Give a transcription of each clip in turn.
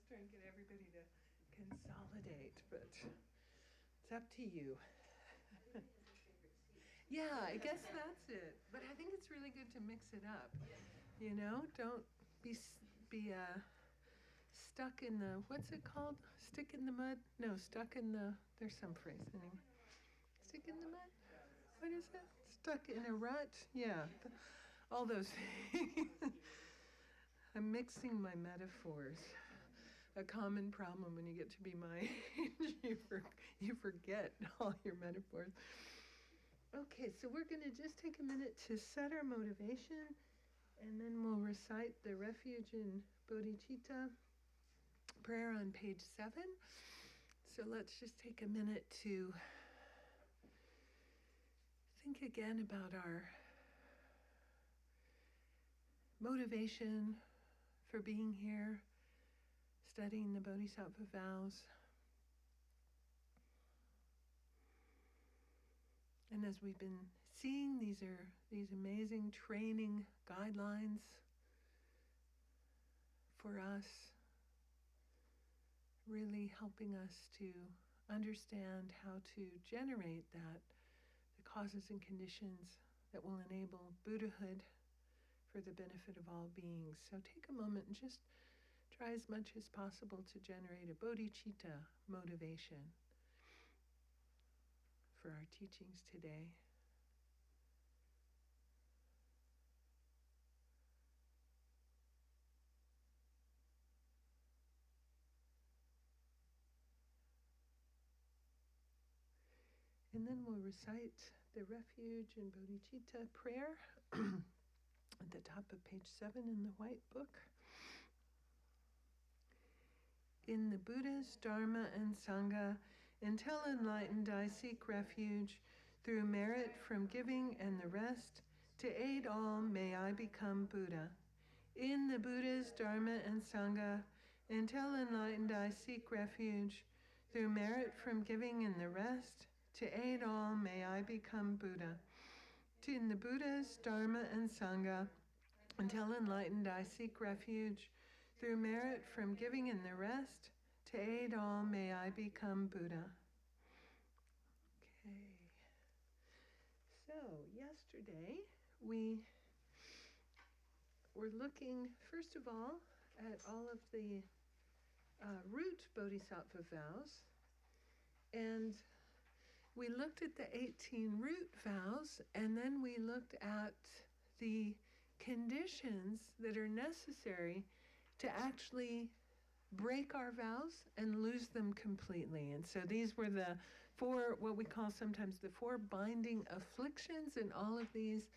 try and get everybody to consolidate, but it's up to you. Yeah, I guess that's it. But I think it's really good to mix it up. You know, don't be stuck in the, what's it called? Stick in the mud? No, stuck in the, there's some phrase anyway. Stick in the mud? What is it? Stuck in a rut? Yeah, all those things. I'm mixing my metaphors. A common problem when you get to be my age, you forget all your metaphors. Okay, so we're going to just take a minute to set our motivation, and then we'll recite the Refuge in Bodhicitta prayer on page 7. So let's just take a minute to think again about our motivation for being here, studying the Bodhisattva Vows. And as we've been seeing, these are these amazing training guidelines for us, really helping us to understand how to generate that, the causes and conditions that will enable Buddhahood for the benefit of all beings. So take a moment and just try as much as possible to generate a bodhicitta motivation for our teachings today. And then we'll recite the Refuge in Bodhicitta prayer at the top of page 7 in the white book. In the Buddha's Dharma and Sangha, until enlightened, I seek refuge through merit from giving and the rest. To aid all, may I become Buddha. In the Buddha's Dharma and Sangha, until enlightened, I seek refuge through merit from giving and the rest. To aid all, may I become Buddha. In the Buddha's Dharma and Sangha, until enlightened, I seek refuge through merit from giving and the rest. To aid all, may I become Buddha. Okay. So, yesterday we were looking, first of all, at all of the root Bodhisattva vows. And we looked at the 18 root vows, and then we looked at the conditions that are necessary to actually break our vows and lose them completely. And so these were the 4, what we call sometimes the 4 binding afflictions, and all of these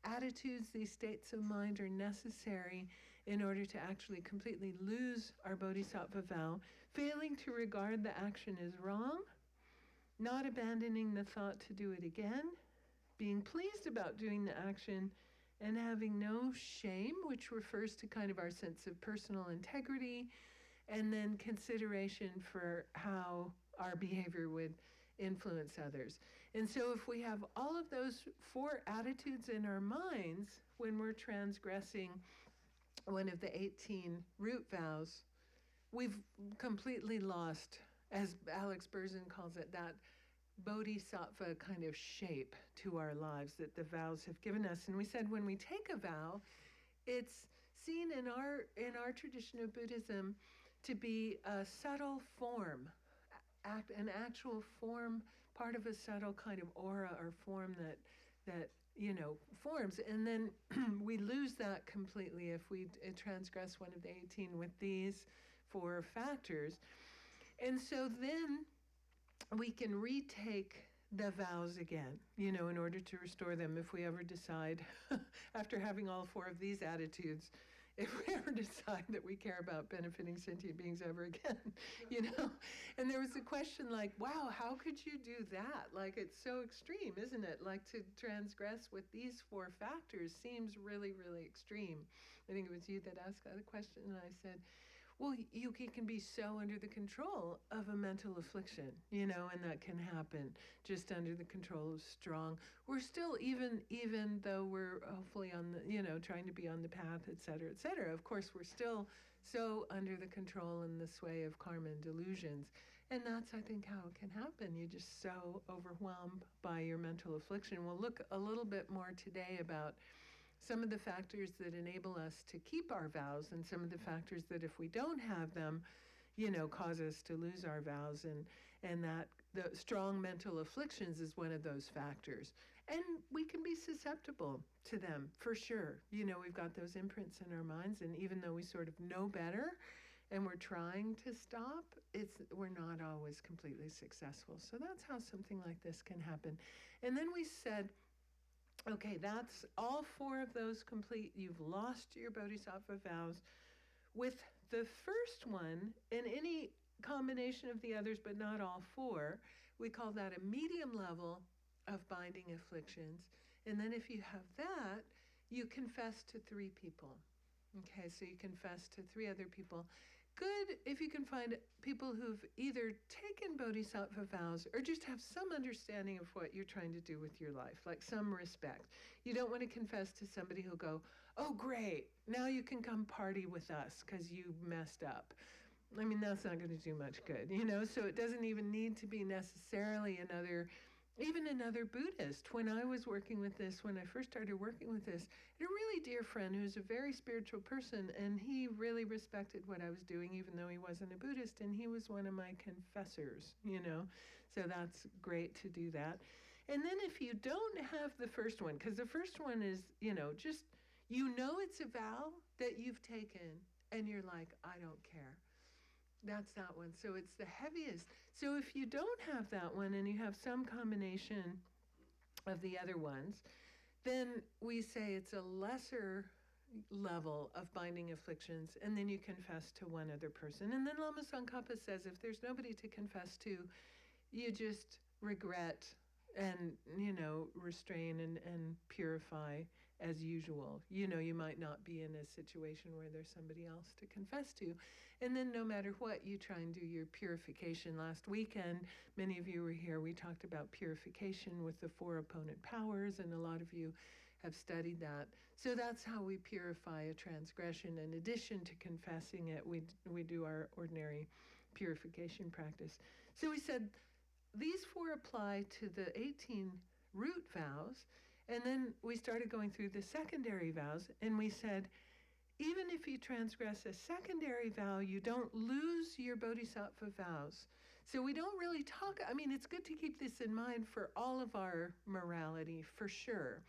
attitudes, these states of mind are necessary in order to actually completely lose our bodhisattva vow, failing to regard the action as wrong, not abandoning the thought to do it again, being pleased about doing the action, and having no shame, which refers to kind of our sense of personal integrity, and then consideration for how our behavior would influence others. And so if we have all of those 4 attitudes in our minds when we're transgressing one of the 18 root vows, we've completely lost, as Alex Berzin calls it, that bodhisattva kind of shape to our lives that the vows have given us. And we said when we take a vow, it's seen in our tradition of Buddhism to be a subtle form, an actual form, part of a subtle kind of aura or form that forms. And then we lose that completely if we transgress one of the 18 with these 4 factors. And so then we can retake the vows again, in order to restore them if we ever decide, after having all 4 of these attitudes, if we ever decide that we care about benefiting sentient beings ever again, And there was a question like, wow, how could you do that? Like, it's so extreme, isn't it? Like, to transgress with these 4 factors seems really, really extreme. I think it was you that asked that question, and I said, Well, you can be so under the control of a mental affliction, and that can happen just under the control of strong. We're still, even though we're hopefully on the, trying to be on the path, et cetera, of course, we're still so under the control and the sway of karma and delusions. And that's, I think, how it can happen. You're just so overwhelmed by your mental affliction. We'll look a little bit more today about some of the factors that enable us to keep our vows, and some of the factors that, if we don't have them, cause us to lose our vows, and that the strong mental afflictions is one of those factors. And we can be susceptible to them, for sure. We've got those imprints in our minds, and even though we sort of know better and we're trying to stop, we're not always completely successful. So that's how something like this can happen. And then we said, okay, that's all 4 of those complete. You've lost your Bodhisattva vows. With the first one, and any combination of the others, but not all 4, we call that a medium level of binding afflictions. And then if you have that, you confess to 3 people. Okay, so you confess to 3 other people. Good if you can find people who've either taken Bodhisattva vows or just have some understanding of what you're trying to do with your life, like some respect. You don't want to confess to somebody who'll go, oh, great, now you can come party with us because you messed up. I mean, that's not going to do much good, so it doesn't even need to be necessarily even another Buddhist. When I was working with this, when I first started working with this, I had a really dear friend who's a very spiritual person, and he really respected what I was doing, even though he wasn't a Buddhist, and he was one of my confessors, so that's great to do that. And then if you don't have the first one, because the first one is, just, it's a vow that you've taken, and you're like, I don't care. That's that one. So it's the heaviest. So if you don't have that one and you have some combination of the other ones, then we say it's a lesser level of binding afflictions, and then you confess to one other person. And then Lama Tsongkhapa says if there's nobody to confess to, you just regret and, restrain and purify as usual. You might not be in a situation where there's somebody else to confess to. And then no matter what, you try and do your purification. Last weekend, many of you were here, we talked about purification with the 4 opponent powers, and a lot of you have studied that. So that's how we purify a transgression. In addition to confessing it, we do our ordinary purification practice. So we said these 4 apply to the 18 root vows, and then we started going through the secondary vows, and we said, even if you transgress a secondary vow, you don't lose your Bodhisattva vows. So we don't really talk, it's good to keep this in mind for all of our morality, for sure.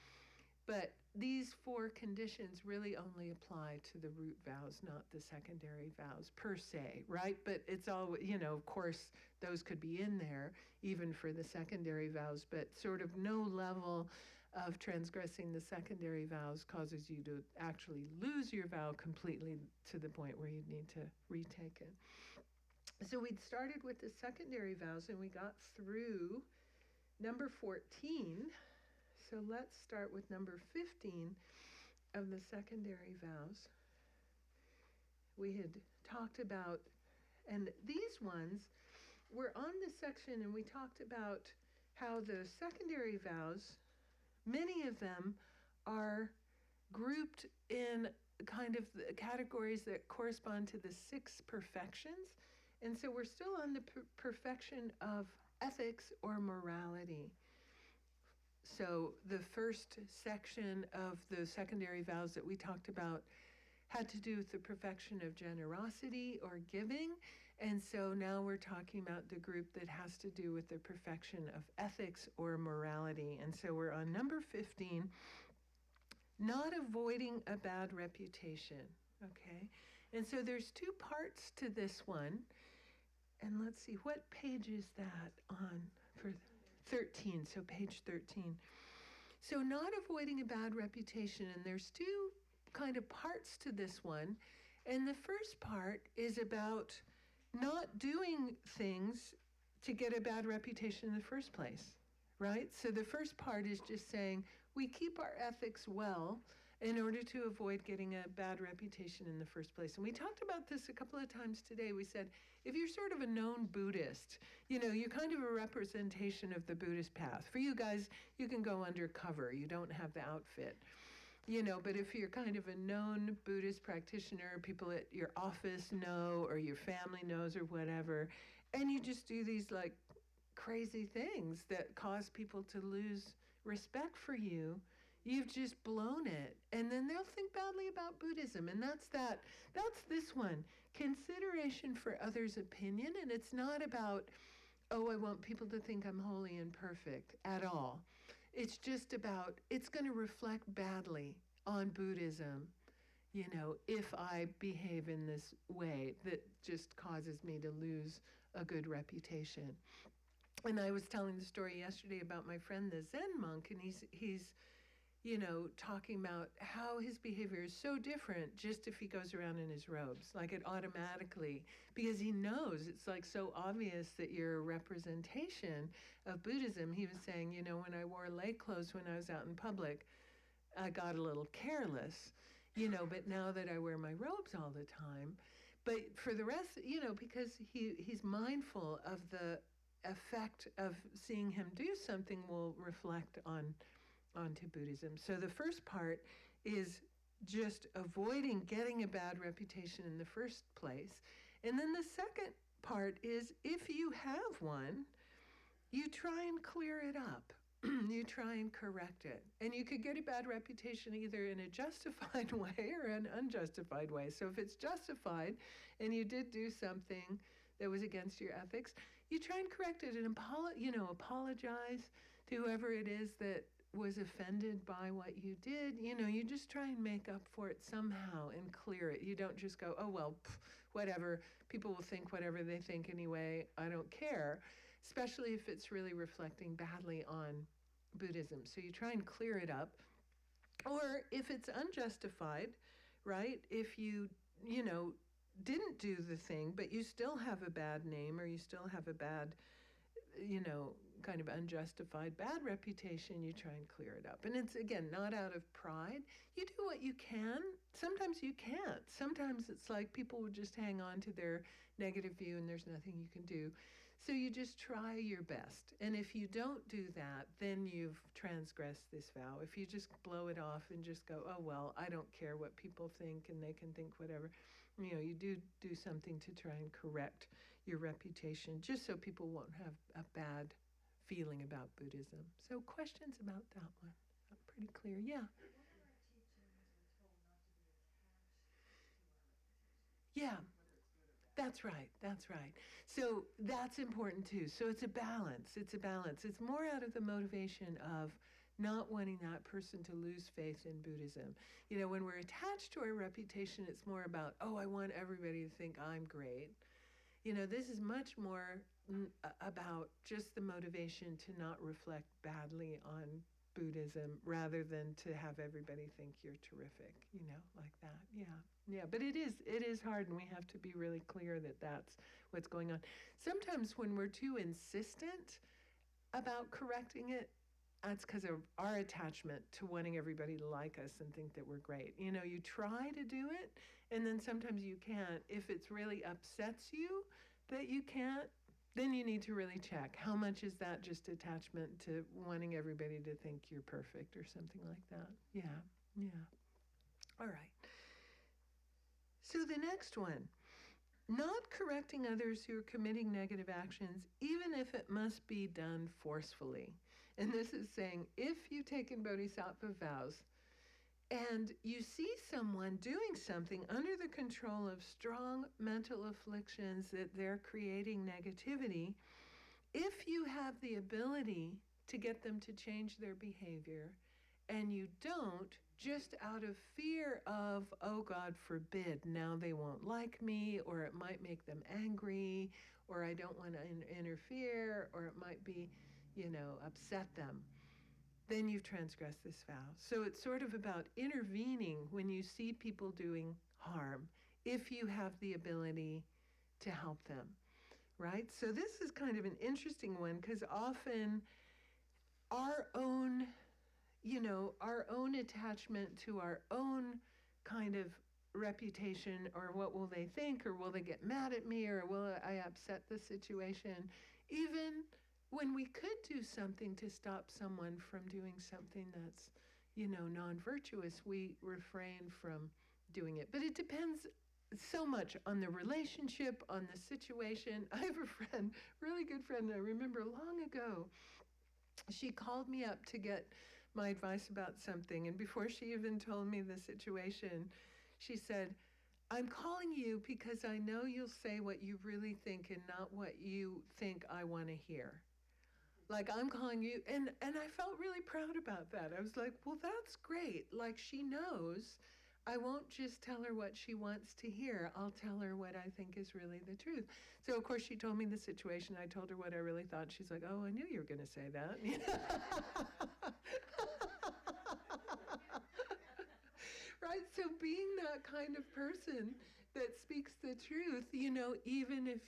But these 4 conditions really only apply to the root vows, not the secondary vows per se, right? But it's all, of course, those could be in there, even for the secondary vows, but sort of no level of transgressing the secondary vows causes you to actually lose your vow completely to the point where you need to retake it. So we'd started with the secondary vows, and we got through number 14. So let's start with number 15 of the secondary vows. We had talked about, and these ones were on this section, and we talked about how the secondary vows, many of them are grouped in kind of the categories that correspond to the 6 perfections. And so we're still on the perfection of ethics or morality. So the first section of the secondary vows that we talked about had to do with the perfection of generosity or giving. And so now we're talking about the group that has to do with the perfection of ethics or morality. And so we're on number 15, not avoiding a bad reputation, okay? And so there's 2 parts to this one. And let's see, what page is that on for 13, so page 13. So not avoiding a bad reputation, and there's 2 kind of parts to this one. And the first part is about not doing things to get a bad reputation in the first place, right? So the first part is just saying we keep our ethics well, in order to avoid getting a bad reputation in the first place. And we talked about this a couple of times today. We said, if you're sort of a known Buddhist, you're kind of a representation of the Buddhist path. For you guys, you can go undercover. You don't have the outfit. But if you're kind of a known Buddhist practitioner, people at your office know, or your family knows, or whatever, and you just do these like crazy things that cause people to lose respect for you, you've just blown it. And then they'll think badly about Buddhism. And that's this one, consideration for others' opinion. And it's not about, oh, I want people to think I'm holy and perfect at all. It's just about, it's going to reflect badly on Buddhism, if I behave in this way that just causes me to lose a good reputation. And I was telling the story yesterday about my friend, the Zen monk, and he's talking about how his behavior is so different just if he goes around in his robes, like it automatically, because he knows it's like so obvious that you're a representation of Buddhism. He was saying, when I wore lay clothes when I was out in public, I got a little careless, but now that I wear my robes all the time, but for the rest, because he's mindful of the effect of seeing him do something will reflect onto Buddhism. So the first part is just avoiding getting a bad reputation in the first place. And then the second part is, if you have one, you try and clear it up. You try and correct it. And you could get a bad reputation either in a justified way or an unjustified way. So if it's justified and you did do something that was against your ethics, you try and correct it and apologize to whoever it is that was offended by what you did. You just try and make up for it somehow and clear it. You don't just go, oh, well, whatever. People will think whatever they think anyway. I don't care. Especially if it's really reflecting badly on Buddhism. So you try and clear it up. Or if it's unjustified, right? If you didn't do the thing, but you still have a bad name, or you still have a bad, kind of unjustified bad reputation, you try and clear it up. And it's, again, not out of pride. You do what you can. Sometimes you can't. Sometimes it's like people will just hang on to their negative view and there's nothing you can do. So you just try your best. And if you don't do that, then you've transgressed this vow. If you just blow it off and just go, oh, well, I don't care what people think and they can think whatever, you do something to try and correct your reputation, just so people won't have a bad feeling about Buddhism. So questions about that one? Pretty clear, yeah. Yeah. That's right. So that's important too. So it's a balance. It's more out of the motivation of not wanting that person to lose faith in Buddhism. When we're attached to our reputation, it's more about, oh, I want everybody to think I'm great. This is much more about just the motivation to not reflect badly on Buddhism rather than to have everybody think you're terrific, like that. Yeah, but it is hard, and we have to be really clear that that's what's going on. Sometimes when we're too insistent about correcting it, that's because of our attachment to wanting everybody to like us and think that we're great. You try to do it, and then sometimes you can't. If it really upsets you that you can't, then you need to really check. How much is that just attachment to wanting everybody to think you're perfect or something like that? Yeah. All right. So the next one, not correcting others who are committing negative actions, even if it must be done forcefully. And this is saying, if you've taken Bodhisattva vows and you see someone doing something under the control of strong mental afflictions that they're creating negativity, if you have the ability to get them to change their behavior and you don't, just out of fear of, oh, God forbid, now they won't like me, or it might make them angry, or I don't want to interfere, or it might be, upset them, then you've transgressed this vow. So it's sort of about intervening when you see people doing harm, if you have the ability to help them, right? So this is kind of an interesting one, because often our own our own attachment to our own kind of reputation, or what will they think, or will they get mad at me, or will I upset the situation, even when we could do something to stop someone from doing something that's, non-virtuous, we refrain from doing it. But it depends so much on the relationship, on the situation. I have a friend, really good friend, I remember long ago, she called me up to get my advice about something. And before she even told me the situation, she said, I'm calling you because I know you'll say what you really think and not what you think I want to hear. Like, I'm calling you, and I felt really proud about that. I was like, well, that's great. Like, she knows I won't just tell her what she wants to hear. I'll tell her what I think is really the truth. So, of course, she told me the situation. I told her what I really thought. She's like, oh, I knew you were going to say that. Right? So being that kind of person that speaks the truth, even if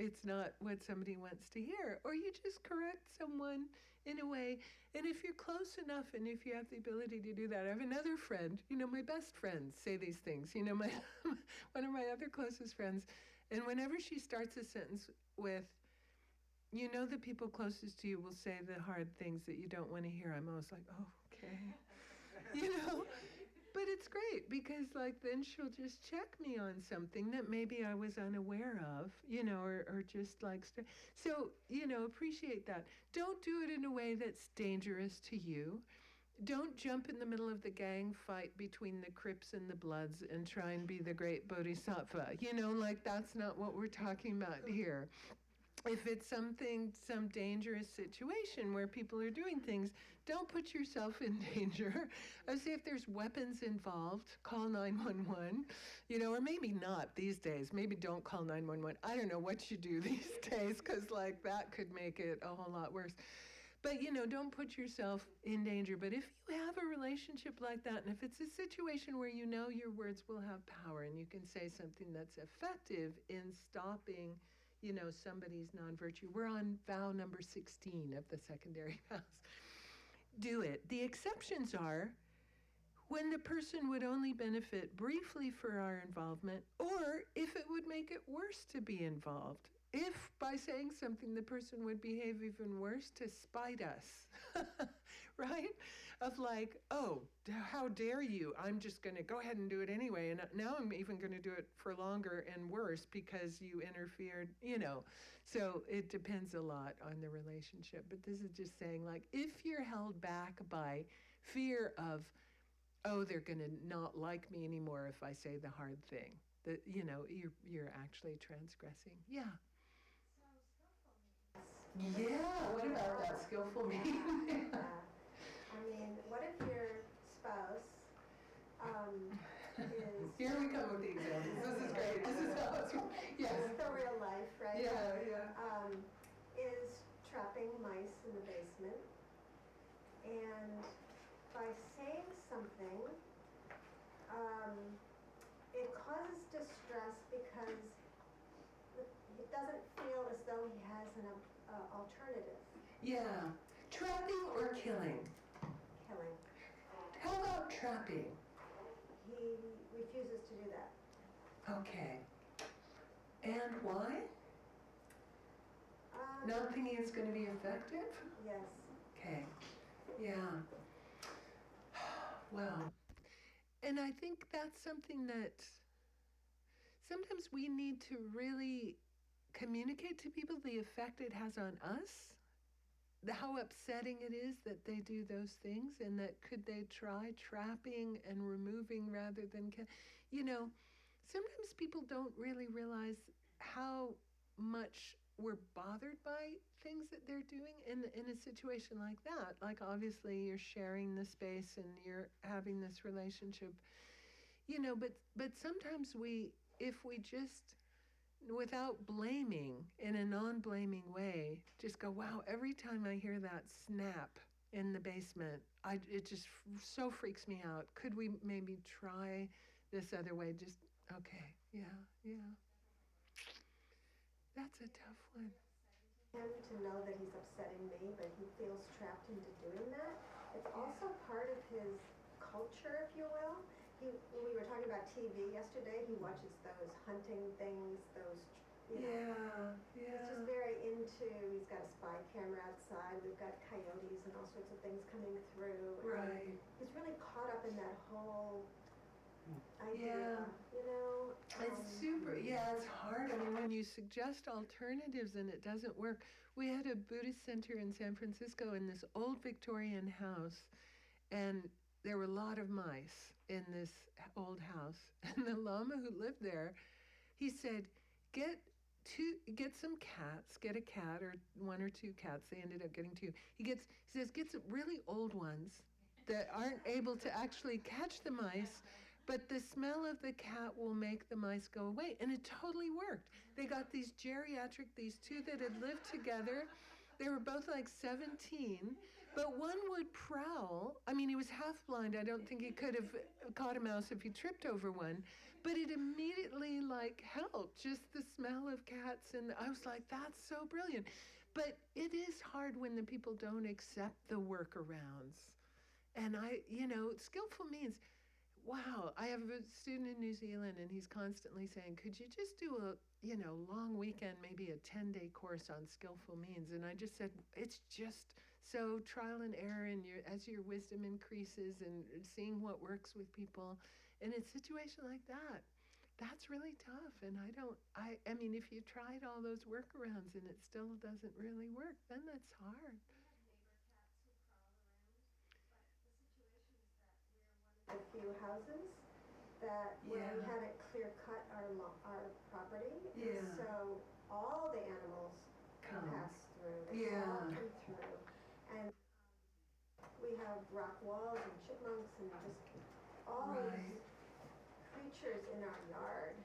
it's not what somebody wants to hear, or you just correct someone in a way. And if you're close enough and if you have the ability to do that, I have another friend, my best friends say these things, my one of my other closest friends, and whenever she starts a sentence with, the people closest to you will say the hard things that you don't want to hear, I'm always like, oh, okay. But it's great because, then she'll just check me on something that maybe I was unaware of, or just so, appreciate that. Don't do it in a way that's dangerous to you. Don't jump in the middle of the gang fight between the Crips and the Bloods and try and be the great Bodhisattva. That's not what we're talking about here. If it's some dangerous situation where people are doing things, don't put yourself in danger. I say if there's weapons involved, call 911, or maybe not these days. Maybe don't call 911. I don't know what you do these days, because that could make it a whole lot worse. But, don't put yourself in danger. But if you have a relationship like that, and if it's a situation where your words will have power and you can say something that's effective in stopping somebody's non-virtue. We're on vow number 16 of the secondary vows. Do it. The exceptions are when the person would only benefit briefly for our involvement, or if it would make it worse to be involved. If by saying something the person would behave even worse to spite us, right? Of oh, how dare you? I'm just going to go ahead and do it anyway. And now I'm even going to do it for longer and worse because you interfered, So it depends a lot on the relationship. But this is just saying, if you're held back by fear of, oh, they're going to not like me anymore if I say the hard thing, that, you're actually transgressing. Yeah. Yeah, what about that skillful meaning? What if your spouse is... Here we come with the examples. This is great. This is how it's... Yes. This is the real life, right? Yeah. Is trapping mice in the basement. And by saying something, it causes distress because it doesn't feel as though he has an alternative. Yeah. Trapping or killing? Killing. How about trapping? He refuses to do that. Okay. And why? Not thinking it's going to be effective? Yes. Okay. Yeah. Well, and I think that's something that sometimes we need to really communicate to people the effect it has on us, how upsetting it is that they do those things, and that could they try trapping and removing rather than, sometimes people don't really realize how much we're bothered by things that they're doing in a situation like that. Like, obviously you're sharing the space and you're having this relationship, but sometimes if we just, without blaming, in a non-blaming way, just go, wow, every time I hear that snap in the basement, it just so freaks me out. Could we maybe try this other way? Just, okay, yeah. That's a tough one. Him to know that he's upsetting me, but he feels trapped into doing that. it's also part of his culture, if you will. We were talking about TV yesterday. He watches those hunting things, those, you know. He's just very into, he's got a spy camera outside. We've got coyotes and all sorts of things coming through. Right. He's really caught up in that whole idea, you know. It's super, it's hard. I mean, when you suggest alternatives and it doesn't work. We had a Buddhist center in San Francisco in this old Victorian house, and there were a lot of mice in this old house. And the Lama who lived there, he said, get some cats, get a cat or one or two cats. They ended up getting two. He says, get some really old ones that aren't able to actually catch the mice, but the smell of the cat will make the mice go away. And it totally worked. They got these two that had lived together. They were both like 17, but one would prowl. I mean, he was half blind. I don't think he could have caught a mouse if he tripped over one, but it immediately like helped, just the smell of cats. And I was like, that's so brilliant. But it is hard when the people don't accept the workarounds. And skillful means, wow, I have a student in New Zealand and he's constantly saying, could you just do a, long weekend, maybe a 10-day course on skillful means? And I just said, it's just so trial and error, and as your wisdom increases and seeing what works with people. And in a situation like that, that's really tough. And I mean, if you tried all those workarounds and it still doesn't really work, then that's hard. A few houses that where we haven't clear cut our property, and so all the animals can pass through. They all come through, and we have rock walls and chipmunks and just all these creatures in our yard.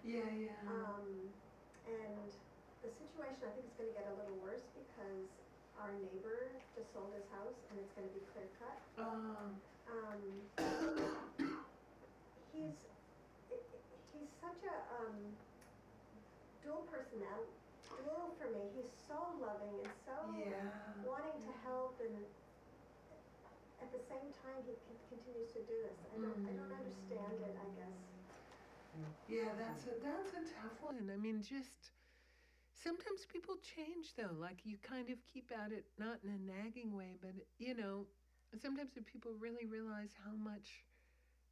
And the situation, I think, is going to get a little worse because our neighbor just sold his house and it's going to be clear cut. He's such a dual for me. He's so loving and so wanting to help, and at the same time he continues to do this. I don't understand it, I guess. That's a tough one. I mean, just sometimes people change though. Like you kind of keep at it, not in a nagging way, but sometimes if people really realize how much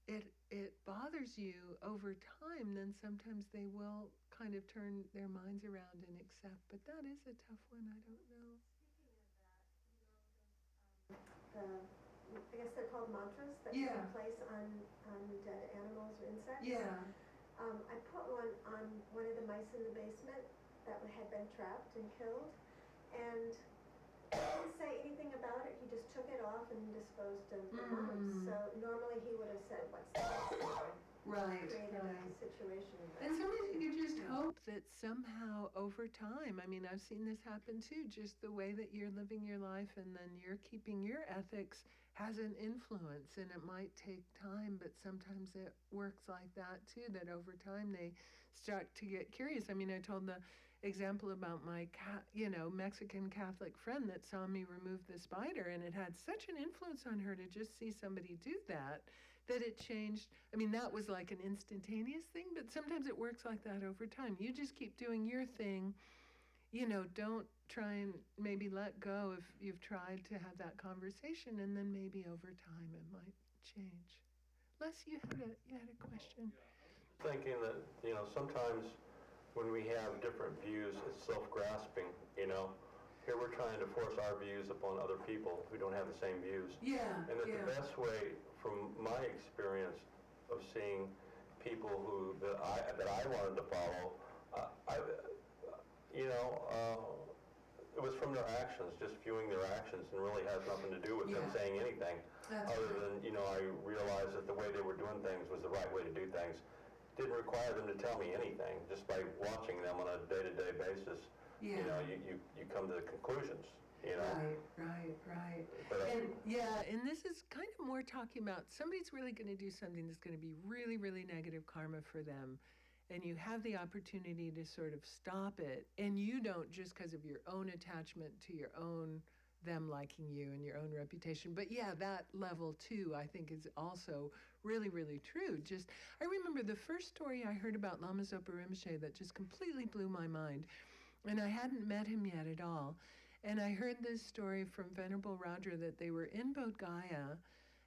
it bothers you over time, then sometimes they will kind of turn their minds around and accept. But that is a tough one. I don't know. I guess they're called mantras that you can place on dead animals or insects. I put one on one of the mice in the basement that had been trapped and killed, and he didn't say anything about it. He just took it off and disposed of the mice. So normally he would have said, what's this? Created a situation. And sometimes you could just hope that somehow over time, I mean, I've seen this happen too, just the way that you're living your life and then you're keeping your ethics has an influence, and it might take time, but sometimes it works like that too, that over time they start to get curious. I mean, I told the example about my Mexican Catholic friend that saw me remove the spider, and it had such an influence on her to just see somebody do that it changed. I mean, that was like an instantaneous thing, but sometimes it works like that over time. You just keep doing your thing, don't try and maybe let go if you've tried to have that conversation, and then maybe over time it might change. Les, you had a question. Thinking that, sometimes when we have different views, it's self-grasping, Here we're trying to force our views upon other people who don't have the same views. And that the best way, from my experience of seeing people that I wanted to follow, it was from their actions, just viewing their actions, and really has nothing to do with them saying anything. Other than, I realized that the way they were doing things was the right way to do things. Didn't require them to tell me anything. Just by watching them on a day-to-day basis, you come to the conclusions. Right. And this is kind of more talking about somebody's really going to do something that's going to be really, really negative karma for them. And you have the opportunity to sort of stop it. And you don't, just because of your own attachment to your own them liking you and your own reputation. But yeah, that level too, I think, is also really, really true. Just, I remember the first story I heard about Lama Zopa Rinpoche that just completely blew my mind. And I hadn't met him yet at all. And I heard this story from Venerable Roger that they were in Bodh Gaya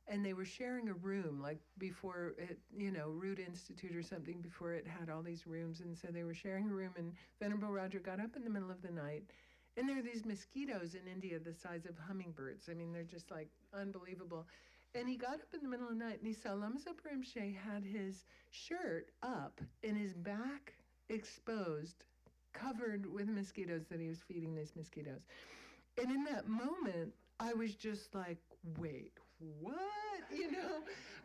and they were sharing a room, like before it, Root Institute or something, before it had all these rooms. And so they were sharing a room, and Venerable Roger got up in the middle of the night. And there are these mosquitoes in India the size of hummingbirds. I mean, they're just like unbelievable. And he got up in the middle of the night and he saw Lama Zopa Rinpoche had his shirt up and his back exposed, covered with mosquitoes that he was feeding these mosquitoes. And in that moment, I was just like, wait, what?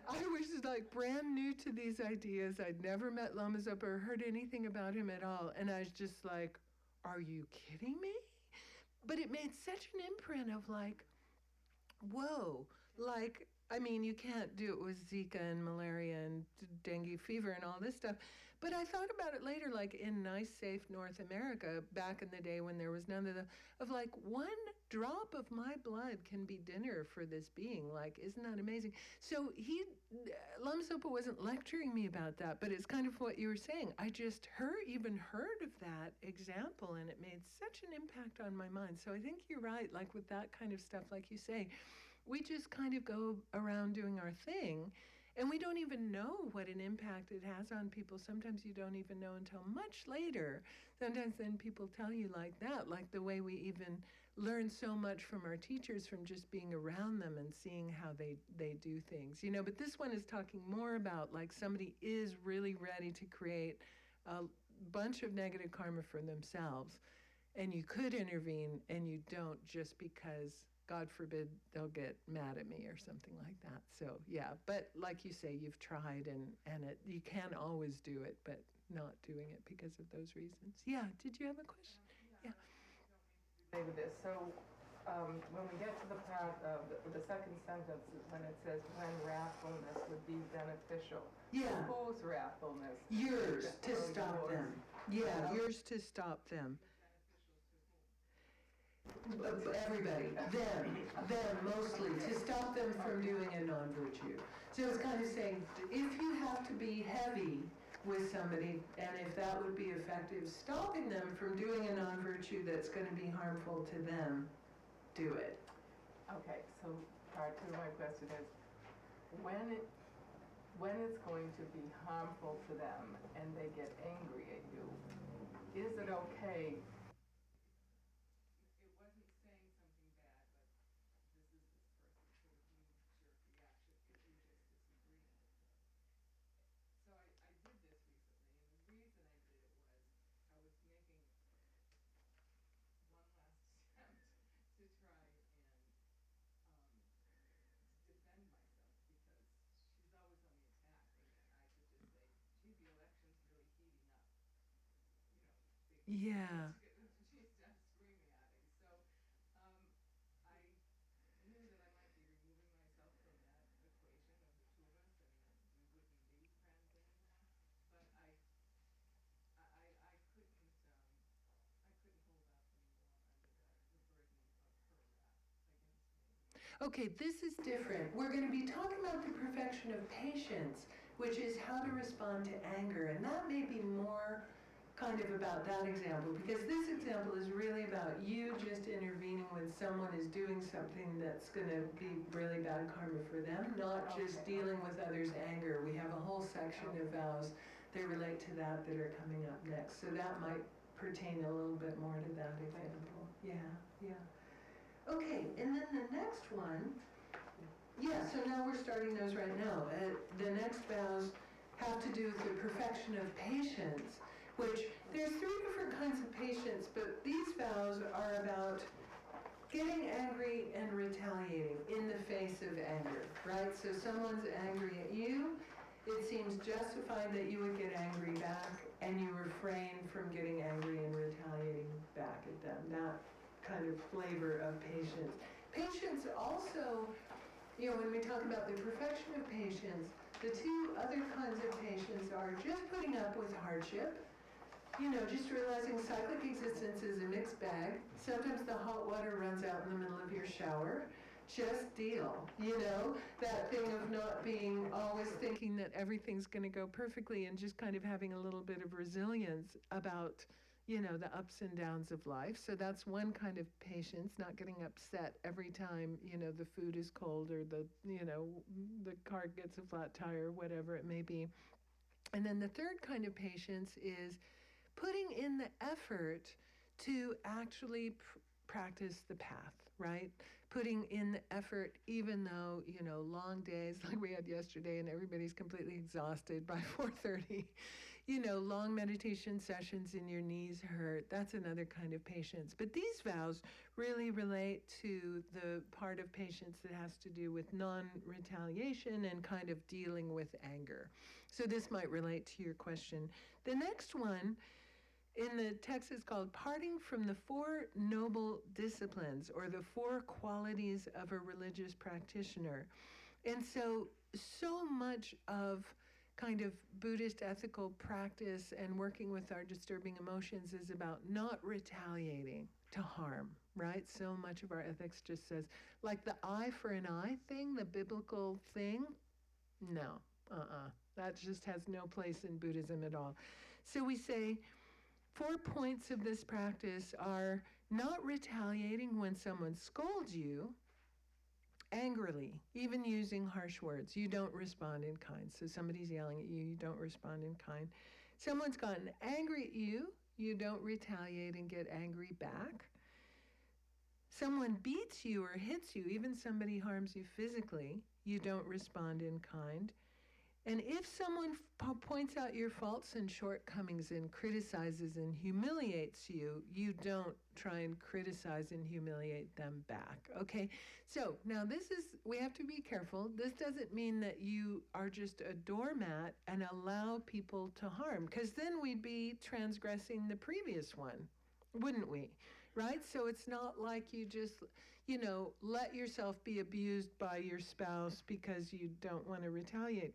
I was just like brand new to these ideas. I'd never met Lama Zopa or heard anything about him at all. And I was just like, are you kidding me? But it made such an imprint of like, whoa, like, I mean, you can't do it with Zika and malaria and dengue fever and all this stuff. But I thought about it later, like in nice, safe North America, back in the day when there was none of like, one drop of my blood can be dinner for this being. Like, isn't that amazing? So Lama Zopa wasn't lecturing me about that, but it's kind of what you were saying. I just even heard of that example, and it made such an impact on my mind. So I think you're right, like with that kind of stuff, like you say, we just kind of go around doing our thing, and we don't even know what an impact it has on people. Sometimes you don't even know until much later. Sometimes then people tell you like that, like the way we even learn so much from our teachers from just being around them and seeing how they do things. But this one is talking more about like somebody is really ready to create a bunch of negative karma for themselves, and you could intervene, and you don't just because, God forbid, they'll get mad at me or something like that. So yeah, but like you say, you've tried, and you can always do it, but not doing it because of those reasons. Yeah, did you have a question? Yeah. With this. So when we get to the part of the second sentence, when it says when wrathfulness would be beneficial. Yeah. Whose wrathfulness? Yours to stop them. Yeah, yours to stop them. Everybody, them mostly, to stop them from doing a non-virtue. So it's kind of saying, if you have to be heavy with somebody, and if that would be effective, stopping them from doing a non-virtue that's going to be harmful to them, do it. Okay, so part two of my question is, when it's going to be harmful to them and they get angry at you, is it okay? Yeah. She started screaming at me. So I knew that I might be removing myself from that equation of the two of us, and that we wouldn't be friends anymore. But I couldn't hold up anymore under the burden of her wrath against me. Okay, this is different. We're going to be talking about the perfection of patience, which is how to respond to anger, and that may be more kind of about that example, because this example is really about you just intervening when someone is doing something that's going to be really bad karma for them, not just dealing with others' anger. We have a whole section of vows that relate to that are coming up next, so that might pertain a little bit more to that example. Yeah. Okay, and then the next one, so now we're starting those right now. The next vows have to do with the perfection of patience, which there's 3 different kinds of patience, but these vows are about getting angry and retaliating in the face of anger, right? So someone's angry at you, it seems justified that you would get angry back, and you refrain from getting angry and retaliating back at them. That kind of flavor of patience. Patience also, when we talk about the perfection of patience, the 2 other kinds of patience are just putting up with hardship, just realizing cyclic existence is a mixed bag. Sometimes the hot water runs out in the middle of your shower. Just deal, that thing of not being always thinking that everything's going to go perfectly, and just kind of having a little bit of resilience about, the ups and downs of life. So that's one kind of patience, not getting upset every time, the food is cold, or the car gets a flat tire, whatever it may be. And then the third kind of patience is putting in the effort to actually practice the path, right? Putting in the effort, even though, long days like we had yesterday and everybody's completely exhausted by 4:30, long meditation sessions and your knees hurt. That's another kind of patience. But these vows really relate to the part of patience that has to do with non-retaliation and kind of dealing with anger. So this might relate to your question. The next one in the text is called Parting from the Four Noble Disciplines, or the Four Qualities of a Religious Practitioner. And so much of kind of Buddhist ethical practice and working with our disturbing emotions is about not retaliating to harm, right? So much of our ethics just says, like the eye for an eye thing, the biblical thing, no, that just has no place in Buddhism at all. So we say 4 points of this practice are not retaliating when someone scolds you angrily, even using harsh words. You don't respond in kind. So somebody's yelling at you, you don't respond in kind. Someone's gotten angry at you, you don't retaliate and get angry back. Someone beats you or hits you, even somebody harms you physically, you don't respond in kind. And if someone points out your faults and shortcomings and criticizes and humiliates you, you don't try and criticize and humiliate them back, okay? So now we have to be careful. This doesn't mean that you are just a doormat and allow people to harm, because then we'd be transgressing the previous one, wouldn't we? Right? So it's not like you just, let yourself be abused by your spouse because you don't want to retaliate.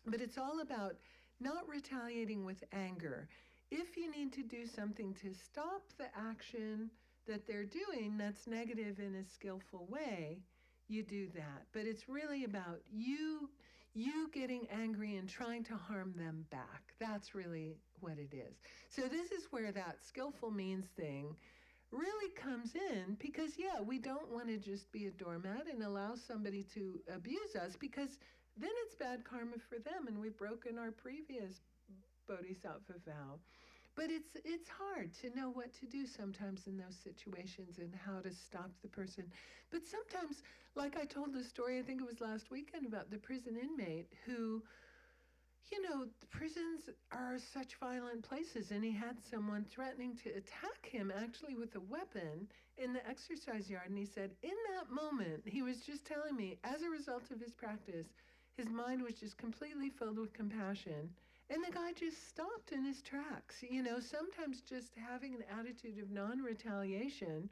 But it's all about not retaliating with anger. If you need to do something to stop the action that they're doing that's negative in a skillful way, you do that. But it's really about you getting angry and trying to harm them back. That's really what it is. So this is where that skillful means thing really comes in, because, we don't want to just be a doormat and allow somebody to abuse us, because then it's bad karma for them, and we've broken our previous Bodhisattva vow. But it's hard to know what to do sometimes in those situations and how to stop the person. But sometimes, like I told the story, I think it was last weekend, about the prison inmate who, the prisons are such violent places, and he had someone threatening to attack him actually with a weapon in the exercise yard. And he said, in that moment, he was just telling me, as a result of his practice, his mind was just completely filled with compassion. And the guy just stopped in his tracks. Sometimes just having an attitude of non-retaliation,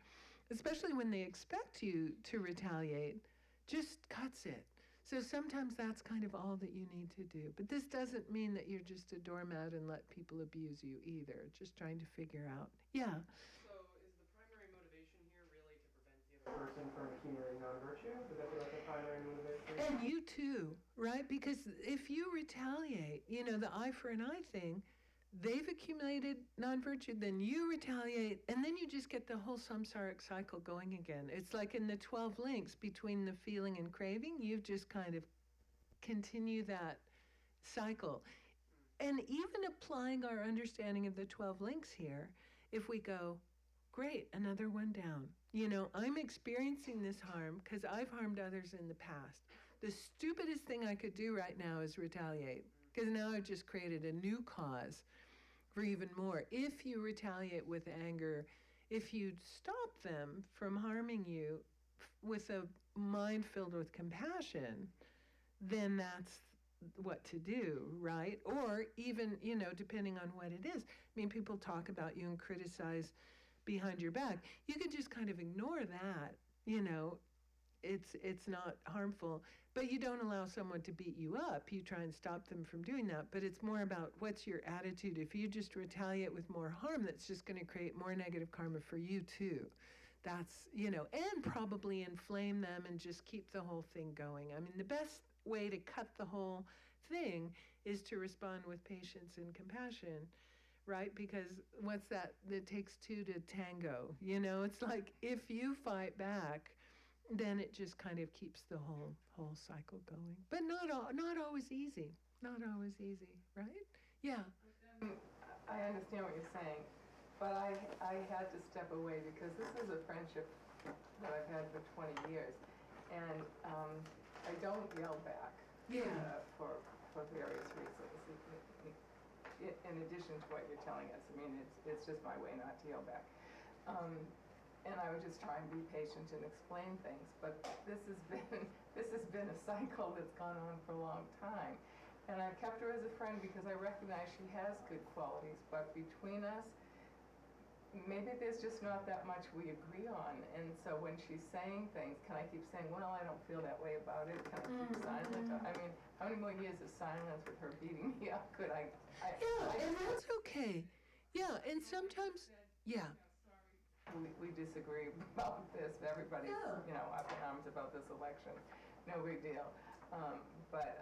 especially when they expect you to retaliate, just cuts it. So sometimes that's kind of all that you need to do. But this doesn't mean that you're just a doormat and let people abuse you either. Just trying to figure out. Yeah. So is the primary motivation here really to prevent the other person from accumulating non-virtue? Would that be like the primary motivation? And you too, right? Because if you retaliate, the eye for an eye thing, they've accumulated non-virtue, then you retaliate, and then you just get the whole samsaric cycle going again. It's like in the 12 links between the feeling and craving, you've just kind of continue that cycle. And even applying our understanding of the 12 links here, if we go, great, another one down. I'm experiencing this harm because I've harmed others in the past. The stupidest thing I could do right now is retaliate, because now I've just created a new cause for even more. If you retaliate with anger, if you stop them from harming you with a mind filled with compassion, then that's what to do, right? Or even, depending on what it is. I mean, people talk about you and criticize behind your back. You can just kind of ignore that, it's not harmful, but you don't allow someone to beat you up. You try and stop them from doing that, but it's more about what's your attitude. If you just retaliate with more harm, that's just going to create more negative karma for you too. That's, and probably inflame them and just keep the whole thing going. I mean, the best way to cut the whole thing is to respond with patience and compassion, right? Because what's that? It takes two to tango. It's like if you fight back, then it just kind of keeps the whole cycle going. But not always easy. Not always easy, right? Yeah. I understand what you're saying, but I had to step away because this is a friendship that I've had for 20 years, and I don't yell back. For various reasons. In addition to what you're telling us, I mean, it's just my way not to yell back. And I would just try and be patient and explain things. But this has been a cycle that's gone on for a long time. And I've kept her as a friend because I recognize she has good qualities. But between us, maybe there's just not that much we agree on. And so when she's saying things, can I keep saying, well, I don't feel that way about it? Can I keep silent? I mean, how many more years of silence with her beating me up could I and that's okay. Yeah, and sometimes, we disagree about this. Everybody's, up in arms about this election. No big deal. But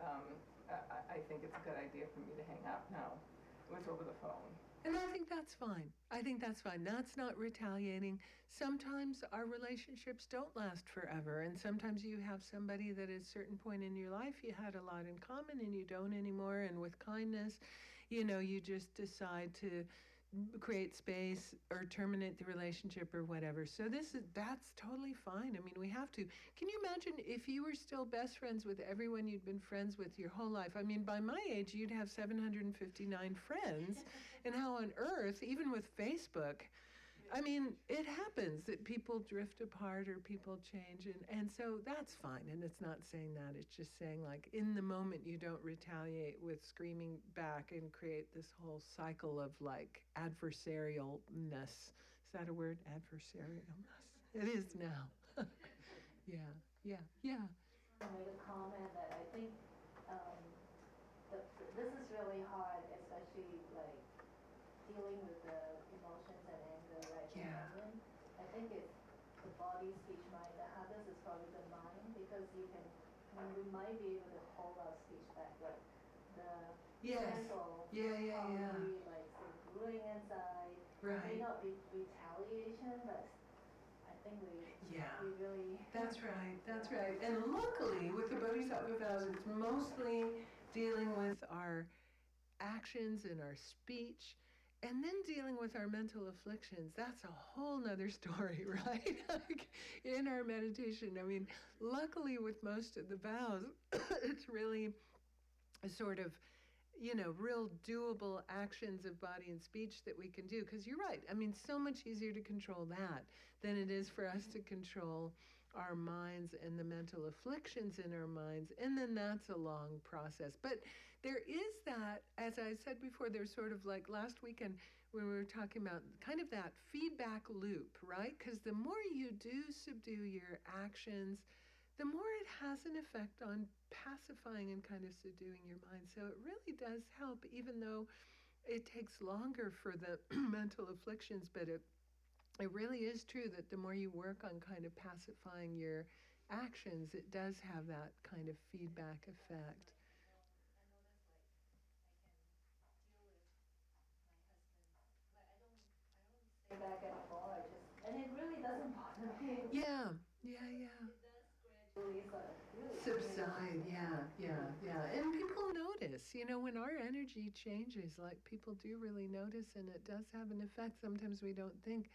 I think it's a good idea for me to hang up now. It was over the phone. And I think that's fine. That's not retaliating. Sometimes our relationships don't last forever. And sometimes you have somebody that at a certain point in your life you had a lot in common and you don't anymore. And with kindness, you just decide to create space or terminate the relationship or whatever. So that's totally fine. I mean, we have to. Can you imagine if you were still best friends with everyone you'd been friends with your whole life? I mean, by my age, you'd have 759 friends. And how on earth, even with Facebook, I mean, it happens that people drift apart or people change. And so that's fine. And it's not saying that. It's just saying, like, in the moment, you don't retaliate with screaming back and create this whole cycle of, like, adversarialness. Is that a word? Adversarialness. It is now. Yeah. I made a comment that I think this is really hard, especially, like, dealing with the emotions and anger right now. I think it's the body, speech, mind. The hardest is probably the mind because we might be able to hold our speech back, but the mental probably like brewing inside. It may not be retaliation, but I think we really. That's right. And luckily, with the Bodhisattva Vows, it's mostly dealing with our actions and our speech. And then dealing with our mental afflictions, that's a whole nother story, right? Like in our meditation. I mean, luckily with most of the vows, it's really a sort of, real doable actions of body and speech that we can do. Because you're right. I mean, so much easier to control that than it is for us to control our minds and the mental afflictions in our minds. And then that's a long process. But there is that, as I said before, there's sort of like last weekend when we were talking about kind of that feedback loop, right? Because the more you do subdue your actions, the more it has an effect on pacifying and kind of subduing your mind. So it really does help, even though it takes longer for the mental afflictions, but it really is true that the more you work on kind of pacifying your actions, it does have that kind of feedback effect. Back anymore, and it really doesn't bother me. Yeah. It does gradually sort of subside. Yeah. And people notice, when our energy changes, like people do really notice, and it does have an effect. Sometimes we don't think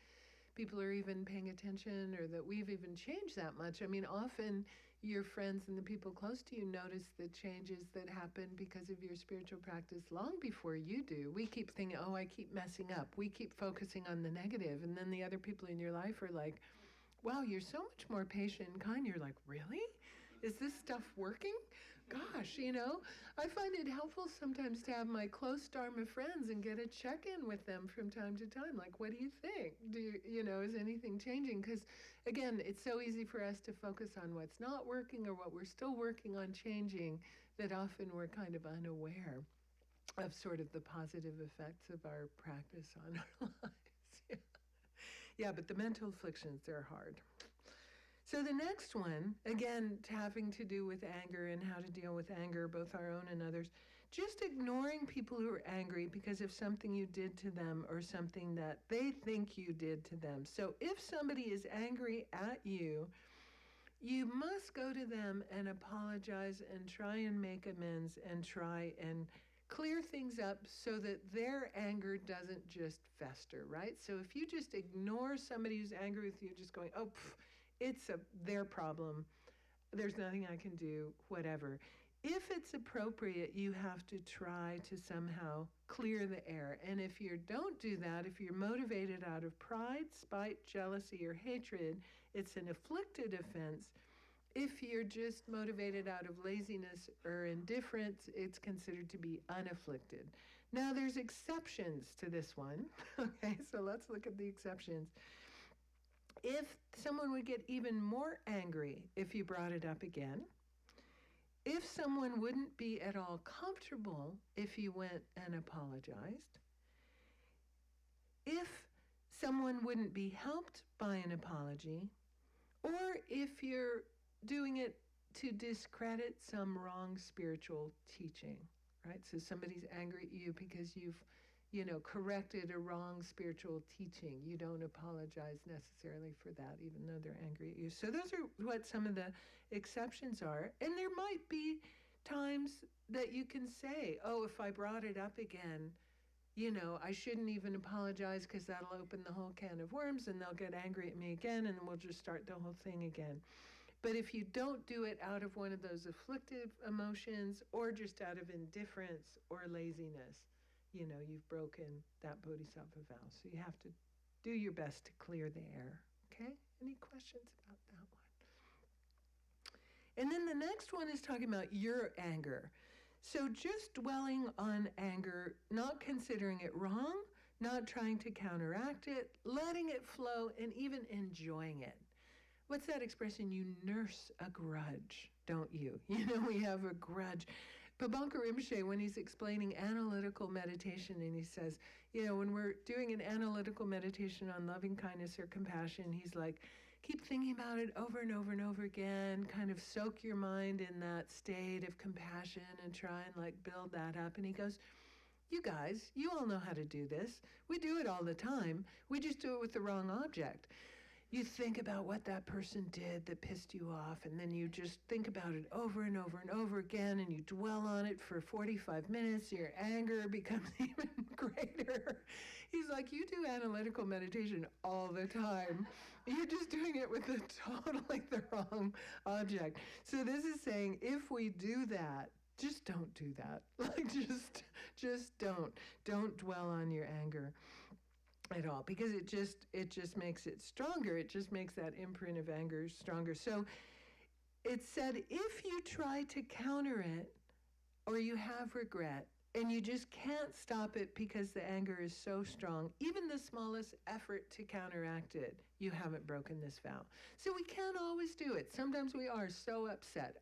people are even paying attention or that we've even changed that much. I mean, often your friends and the people close to you notice the changes that happen because of your spiritual practice long before you do. We keep thinking, oh, I keep messing up. We keep focusing on the negative. And then the other people in your life are like, wow, you're so much more patient and kind. You're like, really? is this stuff working? Gosh, I find it helpful sometimes to have my close Dharma friends and get a check-in with them from time to time. Like, what do you think? Is anything changing? Because, again, it's so easy for us to focus on what's not working or what we're still working on changing that often we're kind of unaware of sort of the positive effects of our practice on our lives. Yeah, but the mental afflictions, they're hard. So the next one, again, having to do with anger and how to deal with anger, both our own and others, just ignoring people who are angry because of something you did to them or something that they think you did to them. So if somebody is angry at you, you must go to them and apologize and try and make amends and try and clear things up so that their anger doesn't just fester, right? So if you just ignore somebody who's angry with you, just going, oh, it's their problem, there's nothing I can do, whatever. If it's appropriate, you have to try to somehow clear the air. And if you don't do that, if you're motivated out of pride, spite, jealousy, or hatred, it's an afflicted offense. If you're just motivated out of laziness or indifference, it's considered to be unafflicted. Now, there's exceptions to this one. Okay, so let's look at the exceptions. If someone would get even more angry if you brought it up again, if someone wouldn't be at all comfortable if you went and apologized, if someone wouldn't be helped by an apology, or if you're doing it to discredit some wrong spiritual teaching, right? So somebody's angry at you because you've corrected a wrong spiritual teaching. You don't apologize necessarily for that, even though they're angry at you. So those are what some of the exceptions are. And there might be times that you can say, oh, if I brought it up again, I shouldn't even apologize because that'll open the whole can of worms and they'll get angry at me again and we'll just start the whole thing again. But if you don't do it out of one of those afflictive emotions or just out of indifference or laziness, you've broken that Bodhisattva vow. So you have to do your best to clear the air. Okay? Any questions about that one? And then the next one is talking about your anger. So just dwelling on anger, not considering it wrong, not trying to counteract it, letting it flow, and even enjoying it. What's that expression? You nurse a grudge, don't you? We have a grudge. Pabanka Rinpoche, when he's explaining analytical meditation, and he says, when we're doing an analytical meditation on loving kindness or compassion, he's like, keep thinking about it over and over and over again, kind of soak your mind in that state of compassion and try and build that up. And he goes, you guys, you all know how to do this. We do it all the time. We just do it with the wrong object. You think about what that person did that pissed you off, and then you just think about it over and over and over again, and you dwell on it for 45 minutes. Your anger becomes even greater. He's like, you do analytical meditation all the time. You're just doing it with totally the wrong object. So this is saying, if we do that, just don't do that. Just don't. Don't dwell on your anger at all, because it just makes it stronger. It just makes that imprint of anger stronger. So it said, if you try to counter it or you have regret and you just can't stop it because the anger is so strong, even the smallest effort to counteract it, you haven't broken this vow. So we can't always do it. Sometimes we are so upset.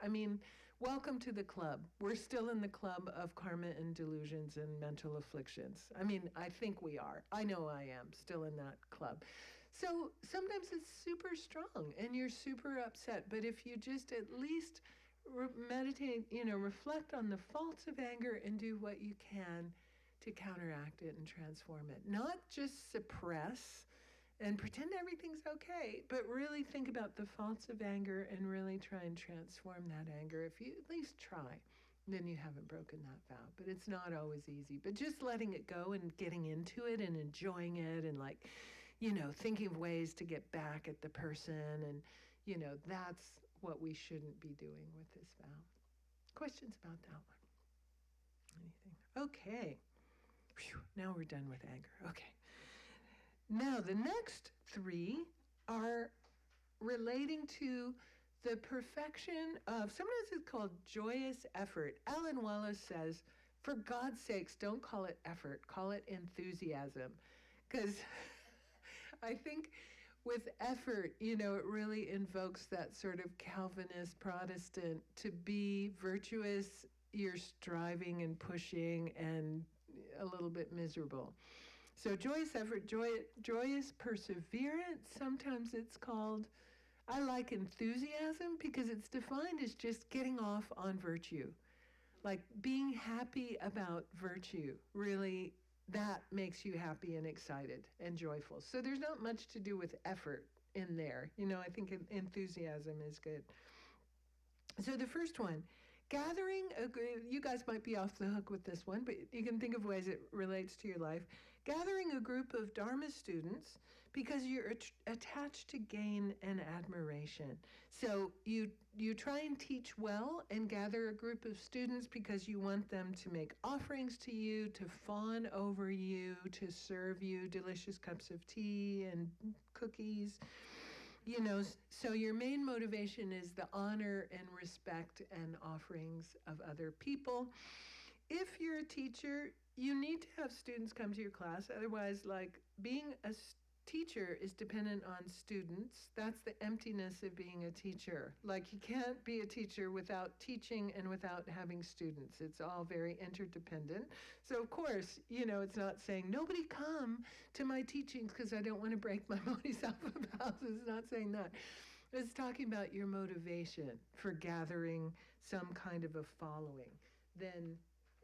Welcome to the club. We're still in the club of karma and delusions and mental afflictions. I think we are. I know I am still in that club. So sometimes it's super strong and you're super upset. But if you just at least meditate, reflect on the faults of anger and do what you can to counteract it and transform it. Not just suppress and pretend everything's okay, but really think about the faults of anger and really try and transform that anger. If you at least try, then you haven't broken that vow. But it's not always easy. But just letting it go and getting into it and enjoying it and thinking of ways to get back at the person, and that's what we shouldn't be doing with this vow. Questions about that one? Anything? Okay. Whew, now we're done with anger. Okay. Now, the next three are relating to the perfection of, sometimes it's called joyous effort. Alan Wallace says, for God's sakes, don't call it effort, call it enthusiasm. Because I think with effort, it really invokes that sort of Calvinist Protestant, to be virtuous, you're striving and pushing and a little bit miserable. So joyous effort, joyous perseverance, sometimes it's called. I like enthusiasm because it's defined as just getting off on virtue. Like being happy about virtue, really, that makes you happy and excited and joyful. So there's not much to do with effort in there. I think enthusiasm is good. So the first one, gathering, you guys might be off the hook with this one, but you can think of ways it relates to your life. Gathering a group of Dharma students because you're attached to gain and admiration. So you try and teach well and gather a group of students because you want them to make offerings to you, to fawn over you, to serve you delicious cups of tea and cookies. So your main motivation is the honor and respect and offerings of other people. If you're a teacher, you need to have students come to your class. Otherwise, like, being a teacher is dependent on students. That's the emptiness of being a teacher. Like, you can't be a teacher without teaching and without having students. It's all very interdependent. So, of course, it's not saying, nobody come to my teachings because I don't want to break my Bodhisattva vows. It's not saying that. It's talking about your motivation for gathering some kind of a following. Then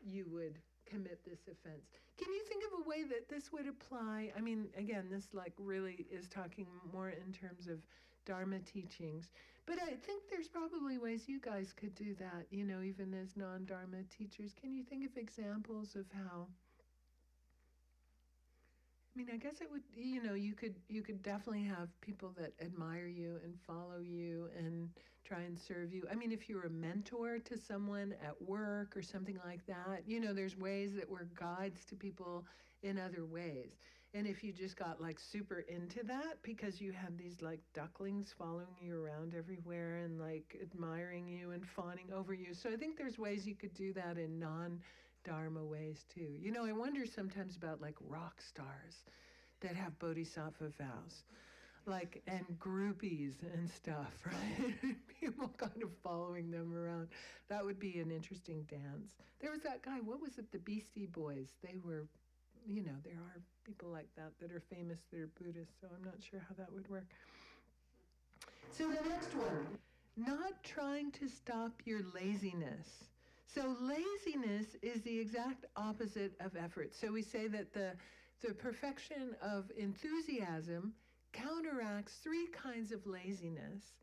you would commit this offense. Can you think of a way that this would apply? I mean, again, this really is talking more in terms of Dharma teachings, but I think there's probably ways you guys could do that, even as non-Dharma teachers. Can you think of examples of how? I mean, I guess it would, you could definitely have people that admire you and follow you and try and serve you. I mean, if you're a mentor to someone at work or something like that, there's ways that we're guides to people in other ways. And if you just got super into that because you had these ducklings following you around everywhere and admiring you and fawning over you. So I think there's ways you could do that in non-Dharma ways too. I wonder sometimes about rock stars that have Bodhisattva vows. And groupies and stuff, right? People kind of following them around. That would be an interesting dance. There was that guy, what was it, the Beastie Boys? They were, there are people like that are famous, that are Buddhists, so I'm not sure how that would work. So the next one, not trying to stop your laziness. So laziness is the exact opposite of effort. So we say that the perfection of enthusiasm counteracts three kinds of laziness.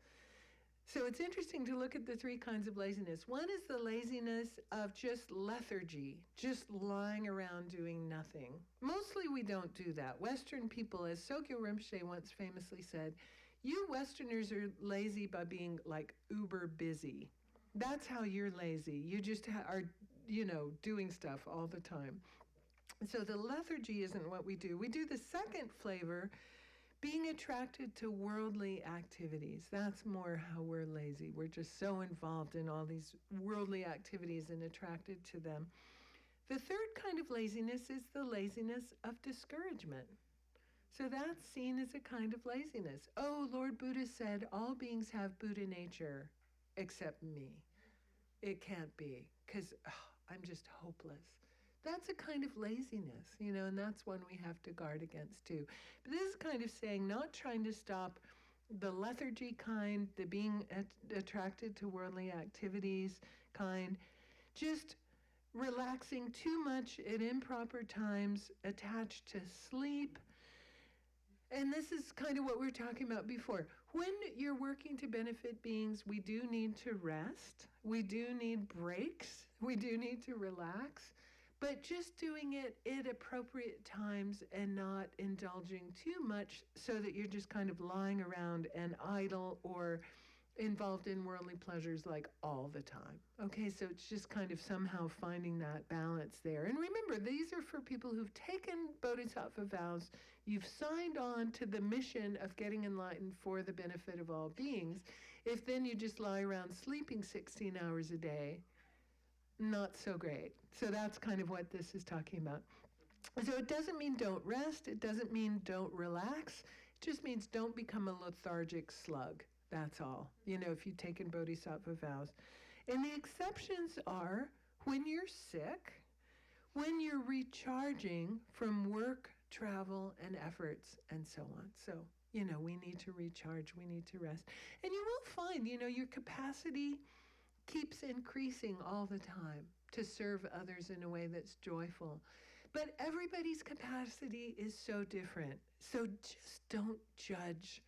So it's interesting to look at the three kinds of laziness. One is the laziness of just lethargy, just lying around doing nothing. Mostly we don't do that. Western people, as Sogyo Rinpoche once famously said, you Westerners are lazy by being uber busy. That's how you're lazy. You just are, doing stuff all the time. So the lethargy isn't what we do. We do the second flavor, being attracted to worldly activities. That's more how we're lazy. We're just so involved in all these worldly activities and attracted to them. The third kind of laziness is the laziness of discouragement. So that's seen as a kind of laziness. Oh, Lord Buddha said, all beings have Buddha nature except me. It can't be, because I'm just hopeless. That's a kind of laziness, and that's one we have to guard against too. But this is kind of saying, not trying to stop the lethargy kind, the being attracted to worldly activities kind, just relaxing too much at improper times, attached to sleep. And this is kind of what we were talking about before. When you're working to benefit beings, we do need to rest. We do need breaks. We do need to relax. But just doing it at appropriate times and not indulging too much so that you're just kind of lying around and idle or involved in worldly pleasures all the time. Okay, so it's just kind of somehow finding that balance there. And remember, these are for people who've taken Bodhisattva vows. You've signed on to the mission of getting enlightened for the benefit of all beings. If then you just lie around sleeping 16 hours a day, not so great. So that's kind of what this is talking about. So it doesn't mean don't rest. It doesn't mean don't relax. It just means don't become a lethargic slug. That's all. If you've taken Bodhisattva vows. And the exceptions are when you're sick, when you're recharging from work, travel, and efforts, and so on. So, we need to recharge, we need to rest. And you will find, your capacity keeps increasing all the time to serve others in a way that's joyful. But everybody's capacity is so different. So just don't judge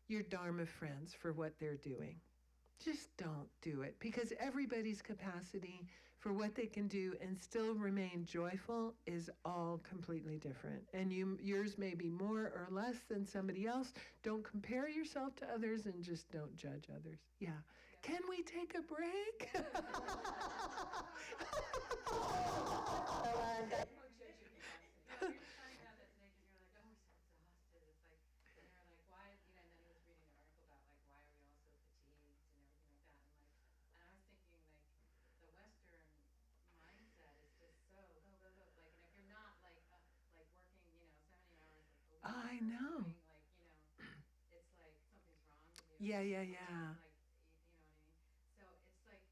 your Dharma friends for what they're doing. Just don't do it, because everybody's capacity for what they can do and still remain joyful is all completely different. And yours may be more or less than somebody else. Don't compare yourself to others and just don't judge others. Yeah. Can we take a break? I know. It's like something's wrong with you. Yeah. Like, you know what I mean? So it's like,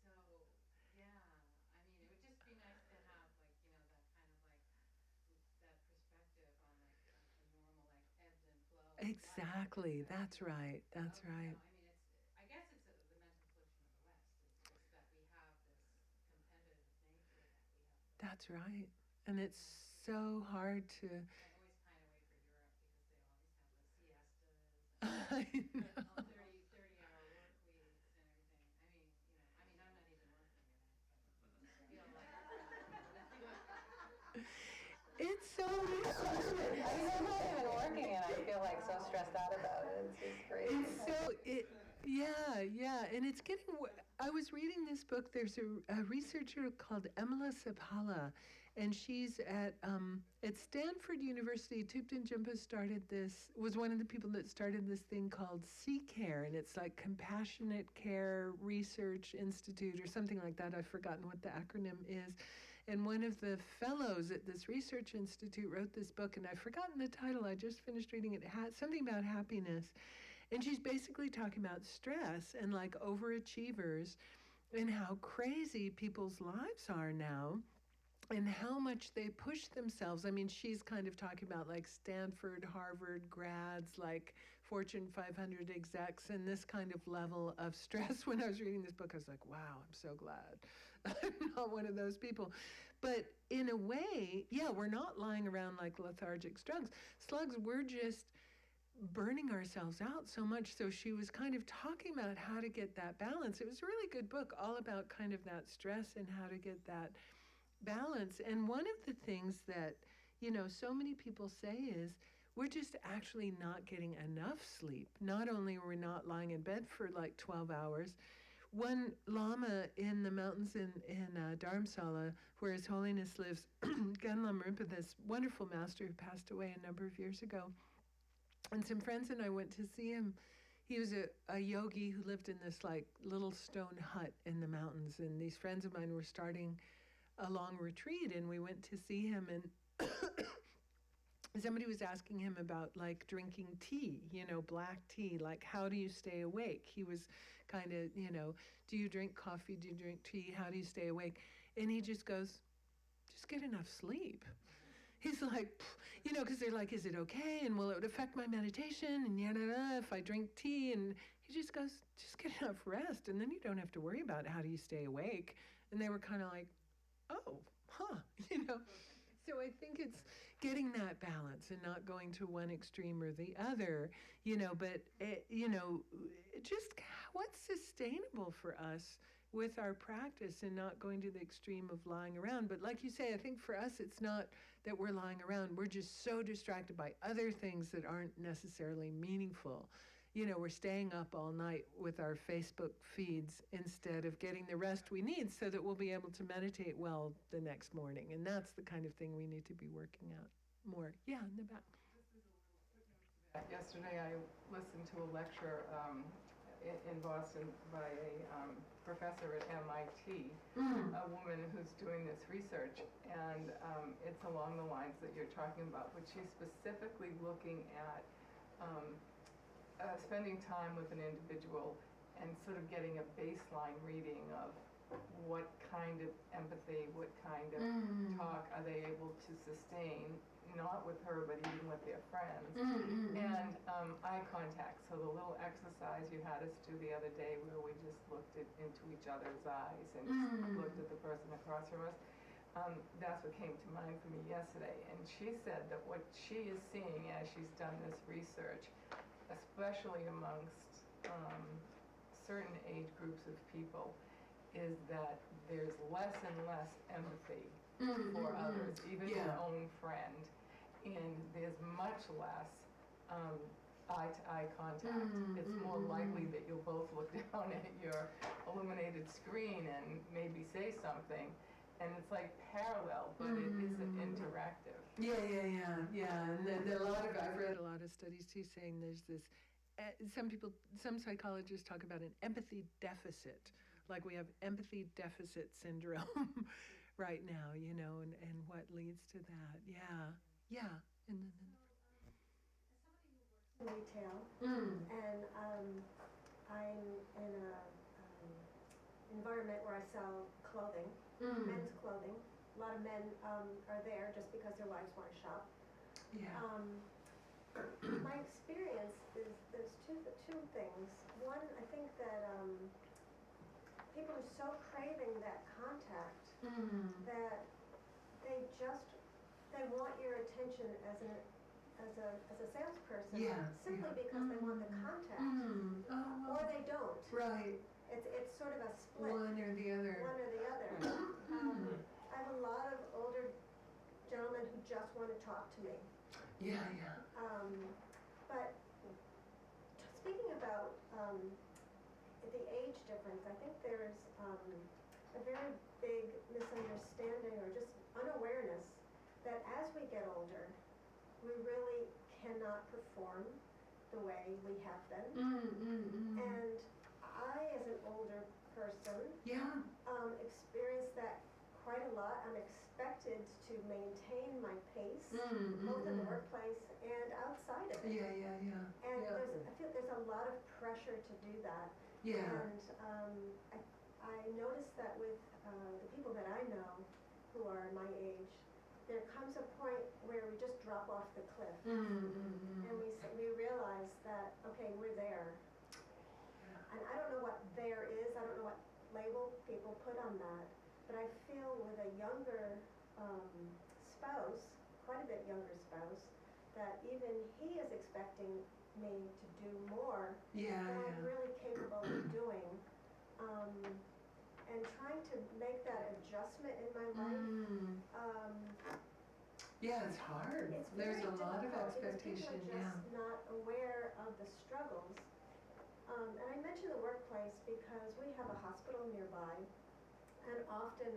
so yeah. I mean, it would just be nice to have that kind of that perspective on a normal ebbs and flows. Exactly. That's right. That's right. I guess it's the mental affliction of the West. It's just that we have this competitive nature that we have. That's right. And it's so hard to... I always pine away for Europe because they always have the siestas and I know. 30-hour work weeks and everything. I'm not even working and I feel like... It's so I'm not even working and I feel like so stressed out about it. It's just crazy. Yeah. And it's getting... I was reading this book. There's a researcher called Emila Sapala, and she's at Stanford University. Thupten Jinpa was one of the people that started this thing called C-Care, and it's like Compassionate Care Research Institute or something like that. I've forgotten what the acronym is. And one of the fellows at this research institute wrote this book, and I've forgotten the title. I just finished reading it. It had something about happiness. And she's basically talking about stress and like overachievers and how crazy people's lives are now and how much they push themselves. I mean, she's kind of talking about like Stanford, Harvard grads, like Fortune 500 execs, and this kind of level of stress. When I was reading this book, I was like, wow, I'm so glad I'm not one of those people. But in a way, yeah, we're not lying around like lethargic slugs. We're just burning ourselves out so much. So she was kind of talking about how to get that balance. It was a really good book, all about kind of that stress and how to get that balance. And one of the things that, so many people say is we're just actually not getting enough sleep. Not only are we not lying in bed for like 12 hours, one Lama in the mountains in Dharamsala, where His Holiness lives, Ganlam Rinpa, this wonderful master who passed away a number of years ago, and some friends and I went to see him. He was a yogi who lived in this like little stone hut in the mountains, and these friends of mine were starting a long retreat, and we went to see him, and somebody was asking him about like drinking tea, black tea, like how do you stay awake? He was kind of, do you drink coffee? Do you drink tea? How do you stay awake? And he just goes, just get enough sleep. He's like, because they're like, is it okay? And will it affect my meditation? And yada, if I drink tea? And he just goes, just get enough rest. And then you don't have to worry about how do you stay awake. And they were kind of like, oh, huh, So I think it's getting that balance and not going to one extreme or the other, but, just what's sustainable for us with our practice and not going to the extreme of lying around. But like you say, I think for us, it's not that we're lying around. We're just so distracted by other things that aren't necessarily meaningful. We're staying up all night with our Facebook feeds instead of getting the rest we need so that we'll be able to meditate well the next morning. And that's the kind of thing we need to be working out more. Yeah, in the back. Just as a little footnote to Yesterday I listened to a lecture in Boston by a professor at MIT, a woman who's doing this research, and it's along the lines that you're talking about, but she's specifically looking at spending time with an individual and sort of getting a baseline reading of what kind of empathy, what kind of talk are they able to sustain, not with her, but even with their friends. And eye contact, so the little exercise you had us do the other day where we just looked into each other's eyes and looked at the person across from us, that's what came to mind for me yesterday. And she said that what she is seeing as she's done this research, especially amongst certain age groups of people, is that there's less and less empathy for others, even your own friend, and there's much less eye-to-eye contact. It's more likely that you'll both look down at your illuminated screen and maybe say something, and it's like parallel, but it isn't interactive. And then I've read a lot of studies too saying there's this, some psychologists talk about an empathy deficit, like we have empathy deficit syndrome right now, and what leads to that. And then as somebody who works in retail, and I'm in a environment where I sell clothing, men's clothing. A lot of men are there just because their wives want to shop. My experience is there's two things. One, I think that people are so craving that contact that they want your attention as a salesperson simply because they want the contact, or they don't. Right. It's sort of a split. One or the other. I have a lot of older gentlemen who just want to talk to me. But speaking about the age difference, I think there's a very big misunderstanding or just unawareness that as we get older, we really cannot perform the way we have been. And I, as an older person, experienced that quite a lot. I'm expected to maintain my pace, both in the workplace and outside of it. And I feel there's a lot of pressure to do that. And I noticed that with the people that I know who are my age, there comes a point where we just drop off the cliff, and we realize that, okay, we're there. And I don't know what there is, I don't know what label people put on that, but I feel with a younger spouse, quite a bit younger spouse, that even he is expecting me to do more than I'm really capable of doing. And trying to make that adjustment in my life. It's hard. There's a lot of expectation. People are just not aware of the struggles. And I mention the workplace because we have a hospital nearby, and often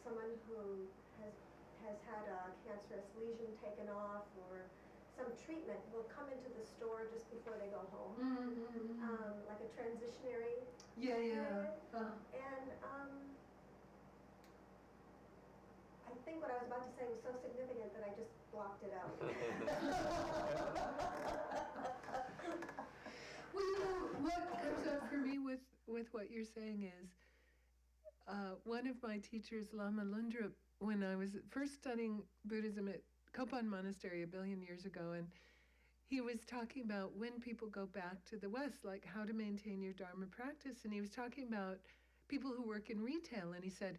someone who has had a cancerous lesion taken off or some treatment will come into the store just before they go home, like a transitionary period. And I think what I was about to say was so significant that I just blocked it out. Well, what comes up for me with what you're saying is one of my teachers, Lama Lundrup, when I was first studying Buddhism at Kopan Monastery a billion years ago, and he was talking about when people go back to the West, like how to maintain your Dharma practice, and he was talking about people who work in retail, and he said,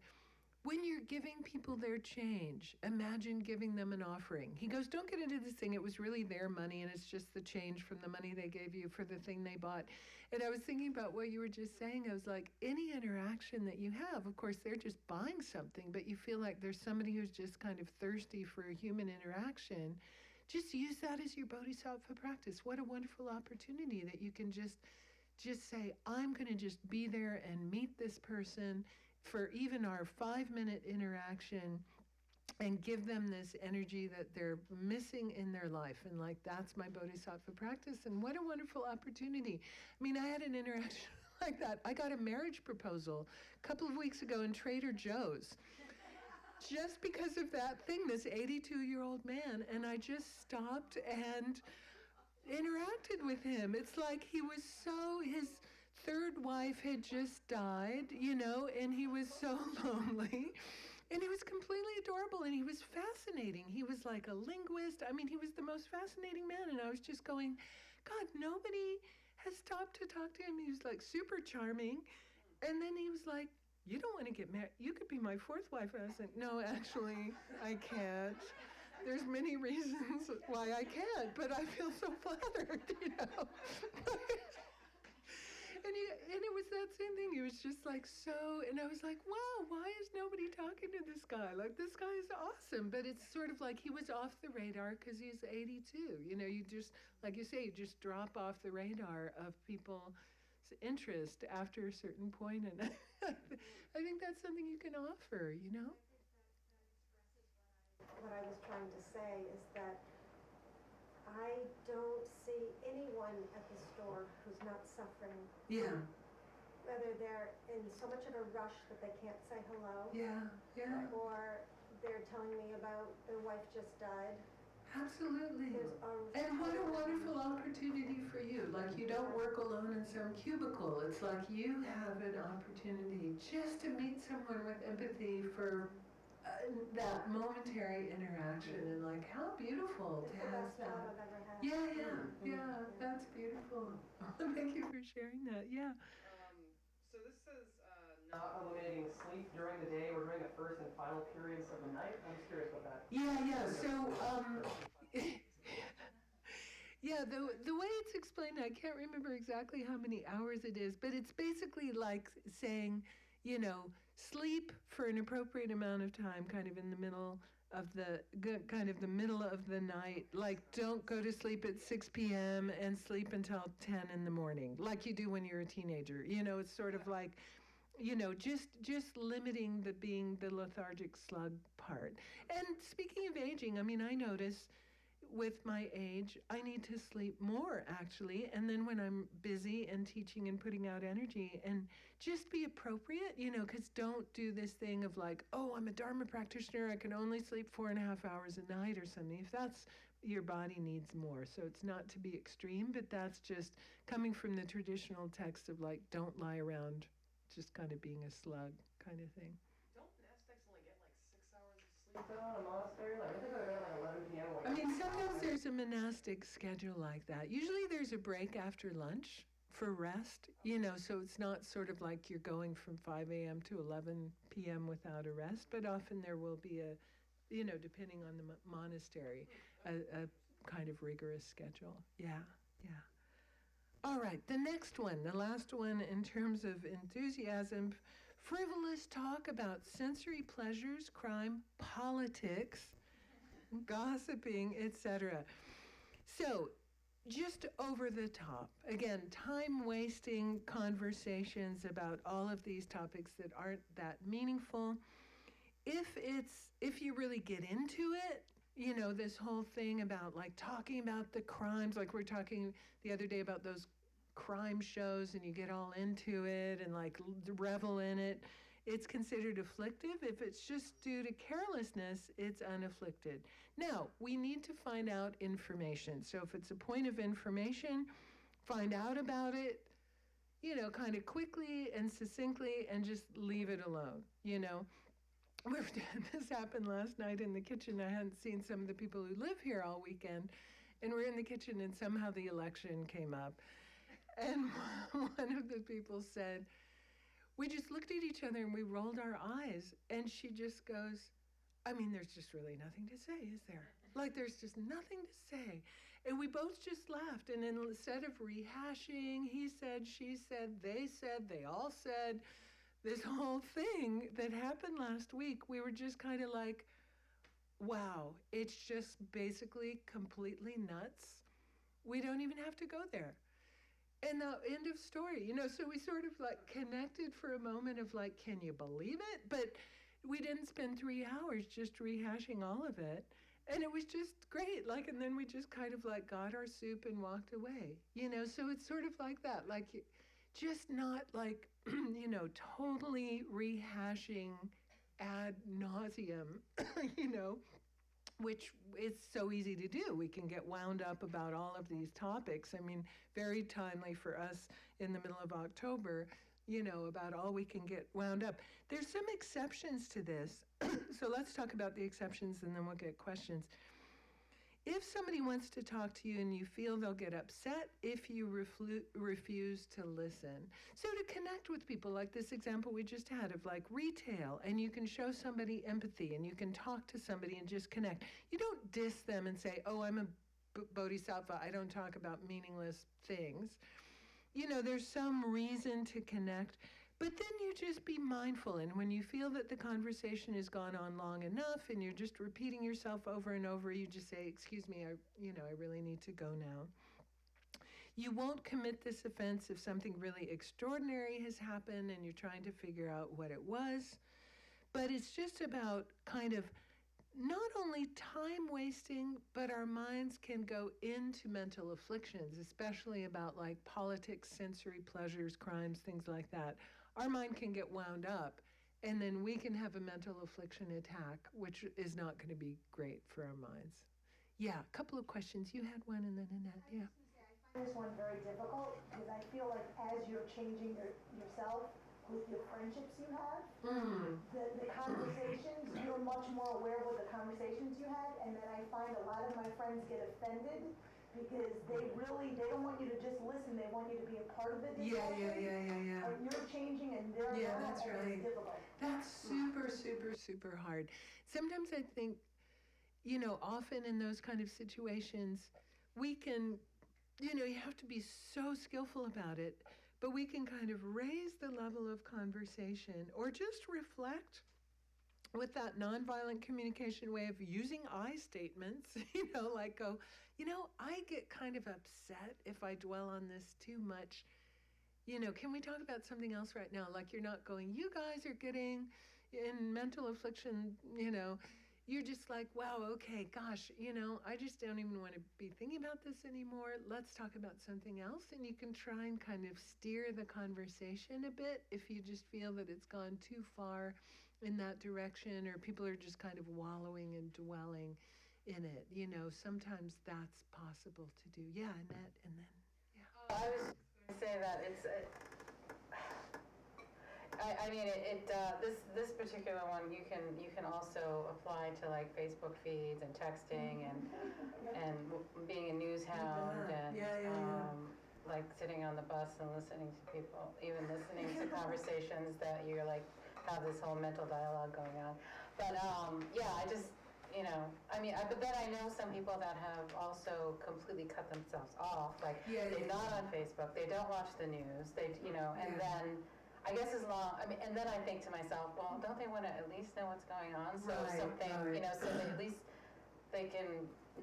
when you're giving people their change, imagine giving them an offering. He goes, don't get into this thing, it was really their money and it's just the change from the money they gave you for the thing they bought. And I was thinking about what you were just saying. I was like, any interaction that you have, of course, they're just buying something, but you feel like there's somebody who's just kind of thirsty for a human interaction. Just use that as your bodhisattva practice. What a wonderful opportunity that you can just say, I'm going to just be there and meet this person for even our 5-minute interaction, and give them this energy that they're missing in their life. And like, that's my bodhisattva practice. And what a wonderful opportunity. I mean, I had an interaction like that. I got a marriage proposal a couple of weeks ago in Trader Joe's. Just because of that thing, this 82-year-old man, and I just stopped and interacted with him. It's like he was his third wife had just died, and he was so lonely. And he was completely adorable, and he was fascinating. He was like a linguist. I mean, he was the most fascinating man, and I was just going, God, nobody has stopped to talk to him. He was like super charming. And then he was like, you don't want to get married. You could be my fourth wife. And I said, no, actually, I can't. There's many reasons why I can't, but I feel so flattered, And it was that same thing. He was just like and I was like, wow, why is nobody talking to this guy? Like, this guy is awesome. But it's sort of like he was off the radar because he's 82. You just, like you say, you just drop off the radar of people's interest after a certain point. And I think that's something you can offer, What I was trying to say is that I don't see anyone at the store who's not suffering. Yeah. Whether they're in so much of a rush that they can't say hello. Yeah. Or they're telling me about their wife just died. Absolutely. And what a wonderful opportunity for you. Like, you don't work alone in some cubicle. It's like you have an opportunity just to meet someone with empathy for that momentary interaction, and like, how beautiful to have that. I've ever had. Yeah, that's beautiful. Thank you for sharing that. Yeah. So this says not eliminating sleep during the day or during the first and final periods of the night. I'm just curious about that. Yeah. So, yeah, the way it's explained, I can't remember exactly how many hours it is, but it's basically like saying, sleep for an appropriate amount of time, kind of in the middle of the middle of the night. Like, don't go to sleep at 6 p.m. and sleep until 10 in the morning, like you do when you're a teenager. It's sort of like, just limiting being the lethargic slug part. And speaking of aging, I mean, I notice with my age, I need to sleep more, actually. And then when I'm busy and teaching and putting out energy, and just be appropriate, because don't do this thing of like, oh, I'm a Dharma practitioner, I can only sleep 4.5 hours a night or something. If that's, your body needs more. So it's not to be extreme, but that's just coming from the traditional text of like, don't lie around just kind of being a slug kind of thing. Don't monastics only get like 6 hours of sleep though in a monastery? Like, I think I got like 11 p.m. I mean, sometimes there's a monastic schedule like that. Usually there's a break after lunch for rest, so it's not sort of like you're going from 5 a.m. to 11 p.m. without a rest, but often there will be a, depending on the monastery, a kind of rigorous schedule. Yeah. All right, the next one, the last one in terms of enthusiasm, frivolous talk about sensory pleasures, crime, politics, gossiping, etc. So, just over the top. Again, time-wasting conversations about all of these topics that aren't that meaningful. If you really get into it, this whole thing about like talking about the crimes, like we're talking the other day about those crime shows, and you get all into it and like revel in it, it's considered afflictive. If it's just due to carelessness, it's unafflicted. Now, we need to find out information. So if it's a point of information, find out about it, kind of quickly and succinctly, and just leave it alone, This happened last night in the kitchen. I hadn't seen some of the people who live here all weekend, and we're in the kitchen, and somehow the election came up. And one of the people said, we just looked at each other and we rolled our eyes, and she just goes, I mean, there's just really nothing to say, is there? Like, there's just nothing to say. And we both just laughed, and instead of rehashing, he said, she said, they all said, this whole thing that happened last week, we were just kind of like, wow, it's just basically completely nuts. We don't even have to go there. And the end of story, so we sort of like connected for a moment of like, can you believe it? But we didn't spend 3 hours just rehashing all of it. And it was just great. Like, and then we just kind of like got our soup and walked away, so it's sort of like that, like just not like, totally rehashing ad nauseum, which is so easy to do. We can get wound up about all of these topics. I mean, very timely for us in the middle of October, about all we can get wound up. There's some exceptions to this. So let's talk about the exceptions and then we'll get questions. If somebody wants to talk to you and you feel they'll get upset if you refuse to listen. So to connect with people, like this example we just had of like retail, and you can show somebody empathy and you can talk to somebody and just connect. You don't diss them and say, oh, I'm a bodhisattva, I don't talk about meaningless things. There's some reason to connect. But then you just be mindful, and when you feel that the conversation has gone on long enough and you're just repeating yourself over and over, you just say, excuse me, I really need to go now. You won't commit this offense if something really extraordinary has happened and you're trying to figure out what it was. But it's just about kind of not only time wasting, but our minds can go into mental afflictions, especially about like politics, sensory pleasures, crimes, things like that. Our mind can get wound up, and then we can have a mental affliction attack, which is not going to be great for our minds. Yeah, a couple of questions. You had one, and then Annette. Yeah. I find this one very difficult because I feel like as you're changing yourself with your friendships you have, the conversations, you're much more aware of what the conversations you had, and then I find a lot of my friends get offended because they don't want you to just listen, they want you to be a part of the discussion. Yeah. And you're changing and they're not, that's and right. it's difficult. That's super hard. Sometimes I think, often in those kind of situations, we can, you have to be so skillful about it, but we can kind of raise the level of conversation or just reflect with that nonviolent communication way of using I statements, like go, I get kind of upset if I dwell on this too much. Can we talk about something else right now? Like you're not going, you guys are getting in mental affliction, you're just like, wow, okay, gosh, I just don't even want to be thinking about this anymore. Let's talk about something else. And you can try and kind of steer the conversation a bit if you just feel that it's gone too far in that direction, or people are just kind of wallowing and dwelling in it. Sometimes that's possible to do. Yeah, Annette, and then, yeah. I was going to say that it's, this particular one you can also apply to like Facebook feeds and texting and being a news hound and like sitting on the bus and listening to people, even listening to conversations that you're like have this whole mental dialogue going on. But I just but then I know some people that have also completely cut themselves off. Like they're not on Facebook, they don't watch the news, and then I guess and then I think to myself, well, don't they want to at least know what's going on? So so they at least they can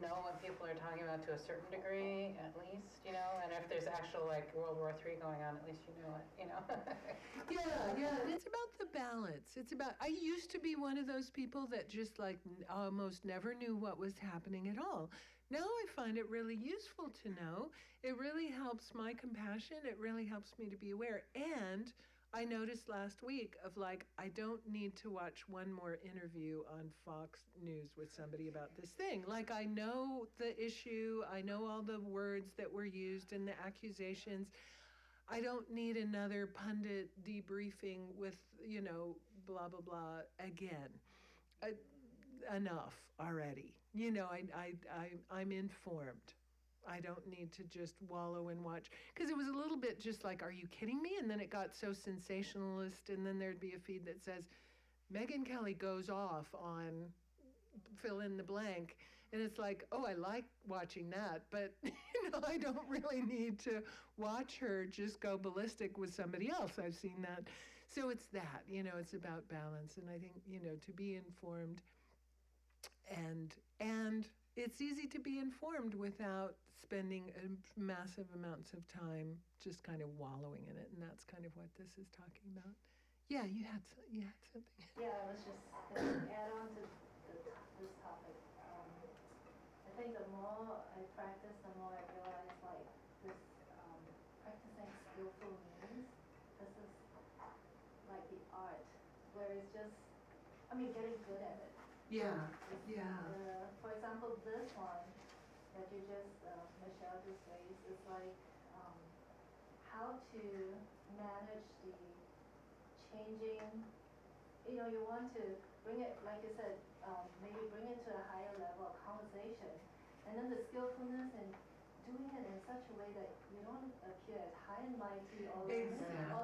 know what people are talking about to a certain degree, at least, and if there's actual like World War III going on, at least you know it, And it's about the balance. I used to be one of those people that just like almost never knew what was happening at all. Now I find it really useful to know. It really helps my compassion. It really helps me to be aware. And I noticed last week of like, I don't need to watch one more interview on Fox News with somebody about this thing. Like I know the issue, I know all the words that were used and the accusations. I don't need another pundit debriefing with, blah, blah, blah again. Enough already. I'm informed. I don't need to just wallow and watch. Because it was a little bit just like, are you kidding me? And then it got so sensationalist, and then there'd be a feed that says, Megyn Kelly goes off on fill in the blank. And it's like, oh, I like watching that, but I don't really need to watch her just go ballistic with somebody else. I've seen that. So it's that, it's about balance. And I think, to be informed and it's easy to be informed without spending massive amounts of time just kind of wallowing in it, and that's kind of what this is talking about. Yeah, you had something. Yeah, I was just add on to this topic, I think the more I practice, the more I realize like this practicing skillful means, this is like the art, where it's just, I mean, getting good at it. For example, this one that you just, Michelle just raised, is like how to manage the changing, you want to bring it, like you said, maybe bring it to a higher level of conversation, and then the skillfulness in doing it in such a way that you don't appear as high and mighty or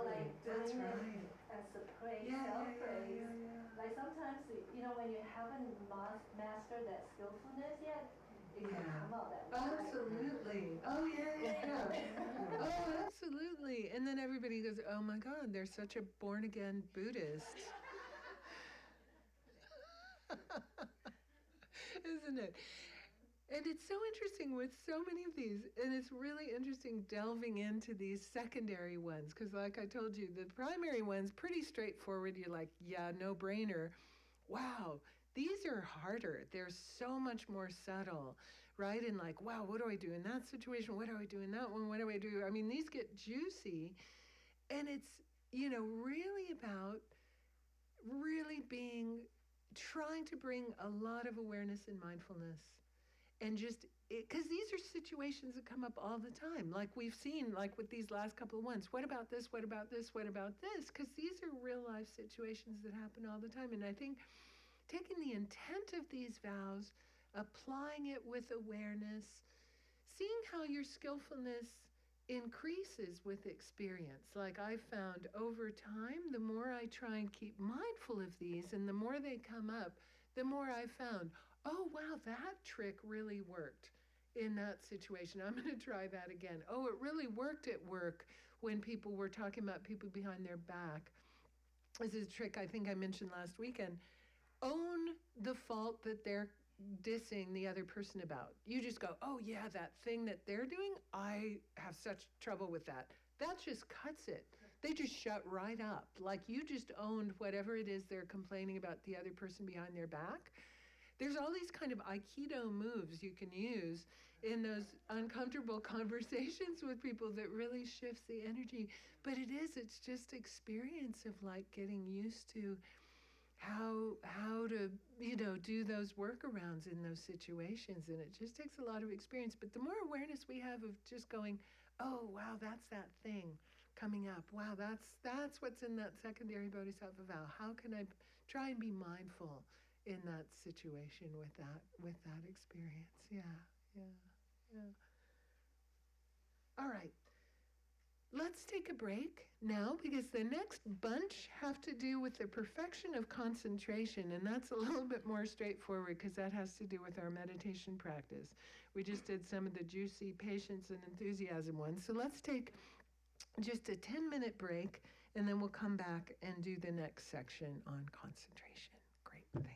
like doing it as a praise, self-praise. Like sometimes, when you haven't mastered that skillfulness yet, it can come out that way. Absolutely. Oh, yeah. Oh, absolutely. And then everybody goes, oh my God, they're such a born-again Buddhist. Isn't it? And it's so interesting with so many of these, and it's really interesting delving into these secondary ones, because like I told you, the primary ones, pretty straightforward. You're like, yeah, no brainer. Wow, these are harder. They're so much more subtle, right? And like, wow, what do I do in that situation? What do I do in that one? What do I do? I mean, these get juicy, and it's, really about really trying to bring a lot of awareness and mindfulness. And just, because these are situations that come up all the time, like we've seen, like with these last couple of ones. What about this? What about this? What about this? Because these are real life situations that happen all the time. And I think taking the intent of these vows, applying it with awareness, seeing how your skillfulness increases with experience. Like I found over time, the more I try and keep mindful of these and the more they come up, the more I found, oh, wow, that trick really worked in that situation. I'm going to try that again. Oh, it really worked at work when people were talking about people behind their back. This is a trick I think I mentioned last weekend. Own the fault that they're dissing the other person about. You just go, oh yeah, that thing that they're doing, I have such trouble with that. That just cuts it. They just shut right up. Like you just owned whatever it is they're complaining about the other person behind their back. There's all these kind of Aikido moves you can use in those uncomfortable conversations with people that really shifts the energy. But it's just experience of like getting used to how to, do those workarounds in those situations. And it just takes a lot of experience. But the more awareness we have of just going, oh, wow, that's that thing coming up. Wow, that's what's in that secondary Bodhisattva vow. How can I try and be mindful in that situation with that experience? Yeah. All right. Let's take a break now, because the next bunch have to do with the perfection of concentration, and that's a little bit more straightforward because that has to do with our meditation practice. We just did some of the juicy patience and enthusiasm ones. So let's take just a 10-minute break, and then we'll come back and do the next section on concentration. Great, thank you.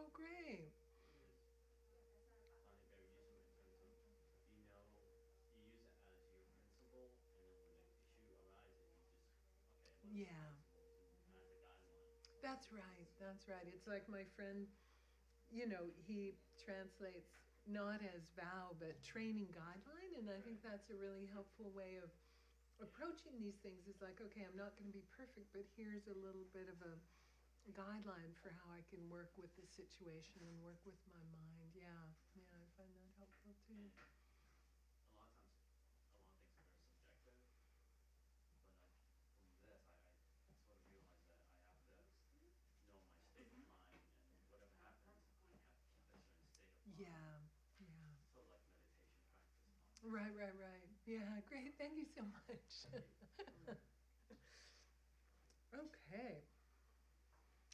Oh, great. I find it very useful in terms of, you use it as your principle, and then when the issue arises, you just, okay, what's Yeah. the principle as a guideline? That's right. That's right. It's like my friend, he translates not as vow, but training guideline. And I think that's a really helpful way of approaching these things. Is like, okay, I'm not going to be perfect, but here's a little bit of a guideline for how I can work with the situation and work with my mind. Yeah, I find that helpful too. And a lot of times, a lot of things are very subjective, but from this, I sort of realize that I have to know my state of mind, and whatever happens, I have to keep a certain state of mind. Yeah. Sort of like meditation practice. Right. Yeah, great. Thank you so much. Okay.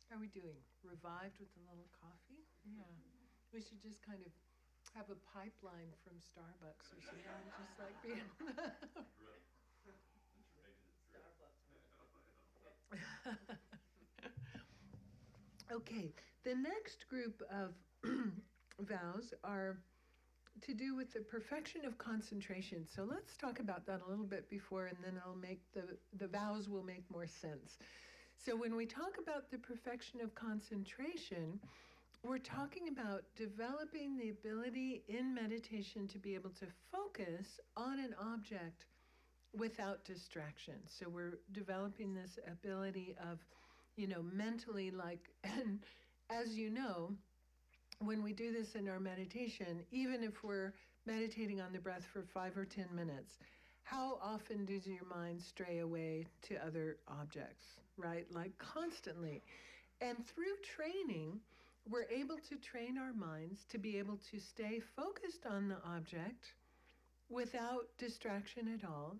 How are we doing? Revived with a little coffee? Yeah. We should just kind of have a pipeline from Starbucks or something, just like being. Okay, the next group of vows are to do with the perfection of concentration. So let's talk about that a little bit before, and then I'll make the vows will make more sense. So when we talk about the perfection of concentration, we're talking about developing the ability in meditation to be able to focus on an object without distraction. So we're developing this ability of, mentally, and as you know, when we do this in our meditation, even if we're meditating on the breath for 5 or 10 minutes, how often does your mind stray away to other objects, right? Like constantly. And through training, we're able to train our minds to be able to stay focused on the object without distraction at all,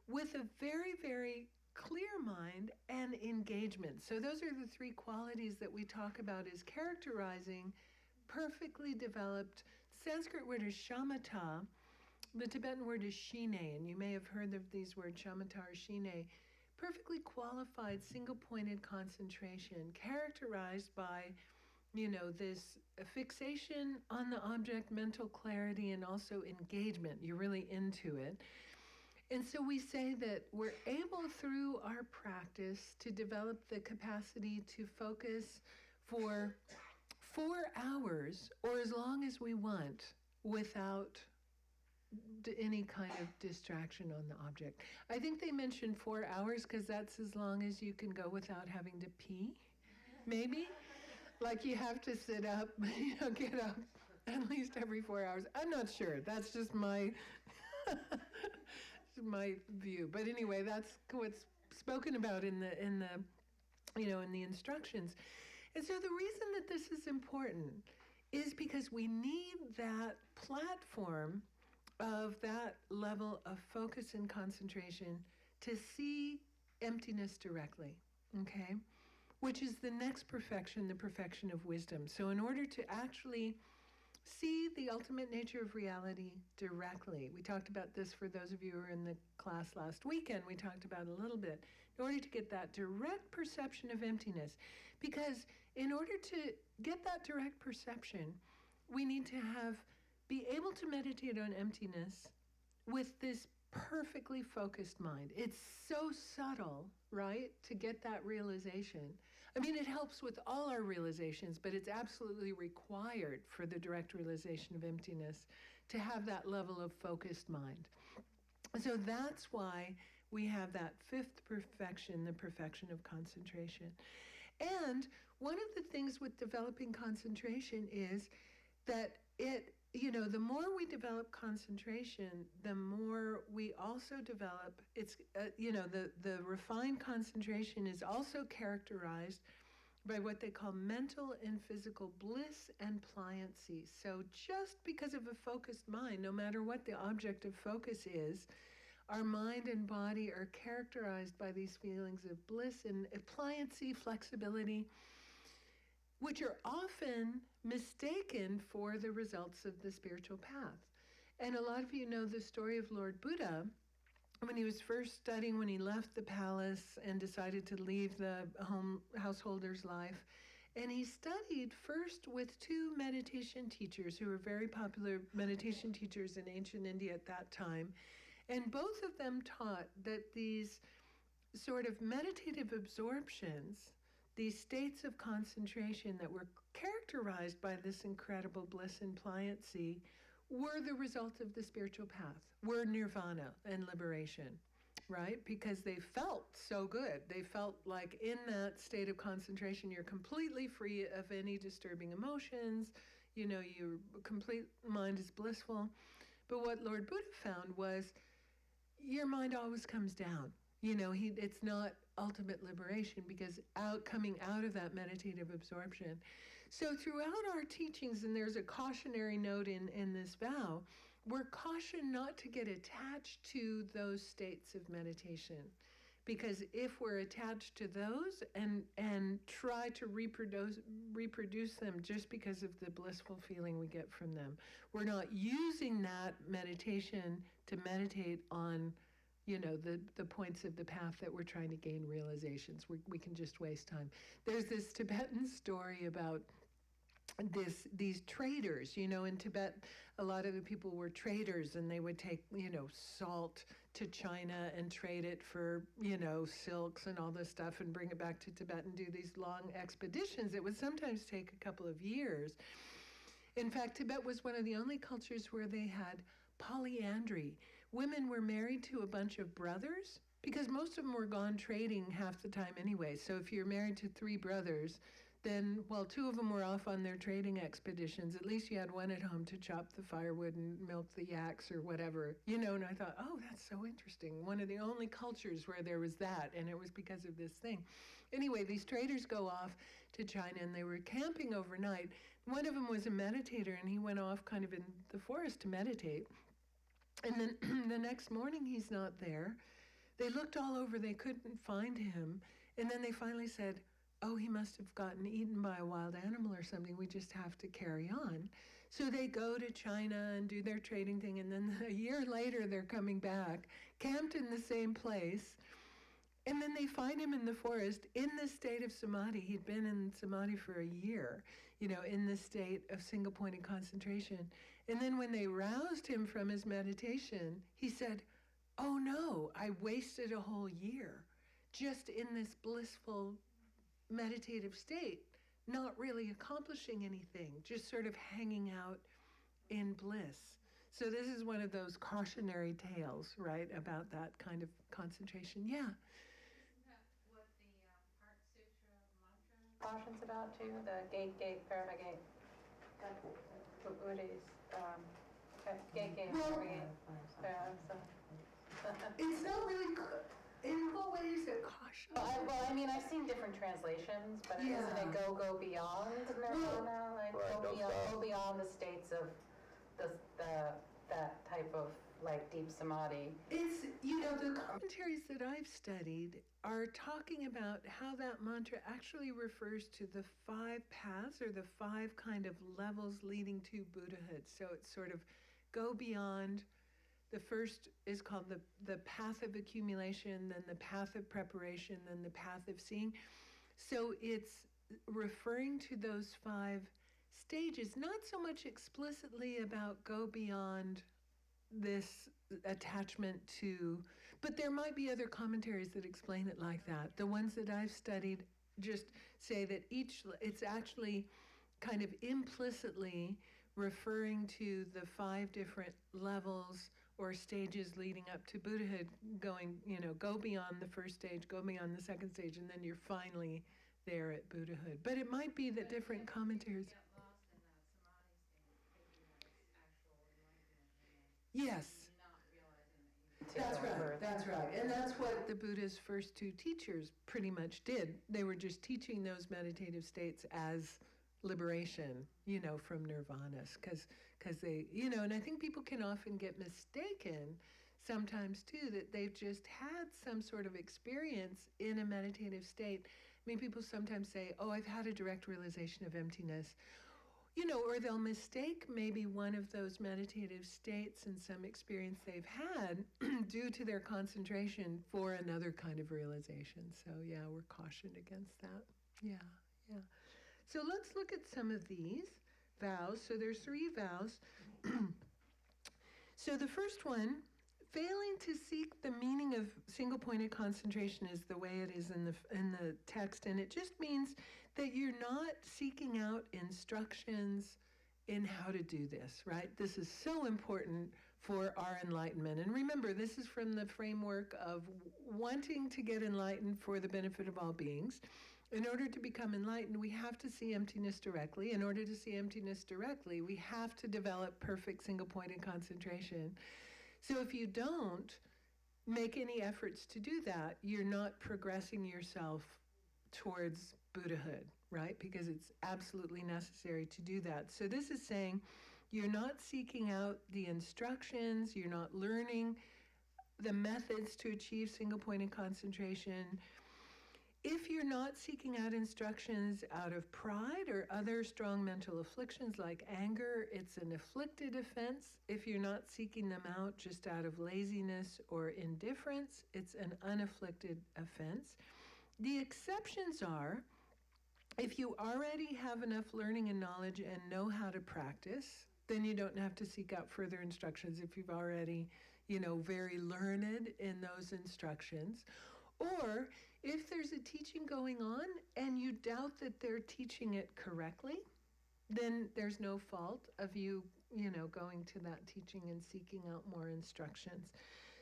with a very, very clear mind and engagement. So those are the 3 qualities that we talk about as characterizing perfectly developed. Sanskrit word is shamatha. The Tibetan word is shine, and you may have heard of these words, shamatha or shine. Perfectly qualified, single-pointed concentration, characterized by, this fixation on the object, mental clarity, and also engagement. You're really into it. And so we say that we're able, through our practice, to develop the capacity to focus for 4 hours, or as long as we want, without any kind of distraction on the object. I think they mentioned 4 hours because that's as long as you can go without having to pee, maybe? Like you have to sit up, get up at least every 4 hours. I'm not sure. That's just my my view. But anyway, that's what's spoken about in the in the instructions. And so the reason that this is important is because we need that platform of that level of focus and concentration to see emptiness directly, okay? Which is the next perfection, the perfection of wisdom. So in order to actually see the ultimate nature of reality directly, we talked about this for those of you who were in the class last weekend, we talked about it a little bit, in order to get that direct perception of emptiness. Because in order to get that direct perception, we need to be able to meditate on emptiness with this perfectly focused mind. It's so subtle, right, to get that realization. I mean, it helps with all our realizations, but it's absolutely required for the direct realization of emptiness to have that level of focused mind. So that's why we have that 5th perfection, the perfection of concentration. And one of the things with developing concentration is that the more we develop concentration, the more we also develop, the refined concentration is also characterized by what they call mental and physical bliss and pliancy. So just because of a focused mind, no matter what the object of focus is, our mind and body are characterized by these feelings of bliss and pliancy, flexibility, which are often mistaken for the results of the spiritual path. And a lot of you know the story of Lord Buddha, when he was first studying, when he left the palace and decided to leave the householder's life And he studied first with two meditation teachers who were very popular meditation teachers in ancient India at that time. And both of them taught that these sort of meditative absorptions, these states of concentration that were characterized by this incredible bliss and pliancy, were the result of the spiritual path, were nirvana and liberation, right? Because they felt so good. They felt like in that state of concentration, you're completely free of any disturbing emotions. You know, your complete mind is blissful. But what Lord Buddha found was your mind always comes down. You know, it's not ultimate liberation because coming out of that meditative absorption. So throughout our teachings, and there's a cautionary note in this vow, we're cautioned not to get attached to those states of meditation. Because if we're attached to those and try to reproduce them just because of the blissful feeling we get from them, we're not using that meditation to meditate on, you know, the points of the path that we're trying to gain realizations. We can just waste time. There's this Tibetan story about these traders. You know, in Tibet, a lot of the people were traders, and they would take, you know, salt to China and trade it for, you know, silks and all this stuff and bring it back to Tibet and do these long expeditions. It would sometimes take a couple of years. In fact, Tibet was one of the only cultures where they had polyandry. Women were married to a bunch of brothers because most of them were gone trading half the time anyway. So if you're married to 3 brothers, then while 2 of them were off on their trading expeditions, at least you had one at home to chop the firewood and milk the yaks or whatever, you know. And I thought, oh, that's so interesting. One of the only cultures where there was that, and it was because of this thing. Anyway, these traders go off to China, and they were camping overnight. One of them was a meditator, and he went off kind of in the forest to meditate. And then the next morning, he's not there. They looked all over. They couldn't find him. And then they finally said, oh, he must have gotten eaten by a wild animal or something. We just have to carry on. So they go to China and do their trading thing. And then a year later, they're coming back, camped in the same place. And then they find him in the forest in the state of samadhi. He'd been in samadhi for a year, you know, in this state of single-pointed concentration. And then when they roused him from his meditation, he said, oh no, I wasted a whole year just in this blissful meditative state, not really accomplishing anything, just sort of hanging out in bliss. So this is one of those cautionary tales, right, about that kind of concentration. Yeah. Isn't that what the Heart Sutra mantra cautions about too? The gate, paravagate. Buddhist, gate, paravagate. It's not really. In what way is it caution? Well, I mean, I've seen different translations, but isn't it go beyond nirvana? Like go beyond the states of that type of like deep samadhi. It's, you know, the commentaries that I've studied are talking about how that mantra actually refers to the 5 paths or the 5 kind of levels leading to Buddhahood. So it's sort of go beyond. The first is called the path of accumulation, then the path of preparation, then the path of seeing. So it's referring to those 5 stages, not so much explicitly about go beyond this attachment to, but there might be other commentaries that explain it like that. The ones that I've studied just say that it's actually kind of implicitly referring to the 5 different levels or stages leading up to Buddhahood, going, you know, go beyond the first stage, go beyond the second stage, and then you're finally there at Buddhahood. But it might be that different commentaries. Get lost in that samadhi state, thinking that it's actual enlightenment. Yes. Not realizing that That's right. And that's what the Buddha's first 2 teachers pretty much did. They were just teaching those meditative states as liberation, you know, from nirvanas, because they, you know, and I think people can often get mistaken sometimes too, that they've just had some sort of experience in a meditative state. I mean, people sometimes say, oh, I've had a direct realization of emptiness, you know, or they'll mistake maybe one of those meditative states and some experience they've had due to their concentration for another kind of realization. So yeah, we're cautioned against that. Yeah. So let's look at some of these vows. So there's 3 vows. So the first one, failing to seek the meaning of single-pointed concentration is the way it is in the text, and it just means that you're not seeking out instructions in how to do this, right? This is so important for our enlightenment. And remember, this is from the framework of wanting to get enlightened for the benefit of all beings. In order to become enlightened, we have to see emptiness directly. In order to see emptiness directly, we have to develop perfect single-pointed concentration. So if you don't make any efforts to do that, you're not progressing yourself towards Buddhahood, right? Because it's absolutely necessary to do that. So this is saying you're not seeking out the instructions, you're not learning the methods to achieve single-pointed concentration. If you're not seeking out instructions out of pride or other strong mental afflictions like anger, it's an afflicted offense. If you're not seeking them out just out of laziness or indifference, it's an unafflicted offense. The exceptions are, if you already have enough learning and knowledge and know how to practice, then you don't have to seek out further instructions if you've already, very learned in those instructions. Or if there's a teaching going on and you doubt that they're teaching it correctly, then there's no fault of you, going to that teaching and seeking out more instructions.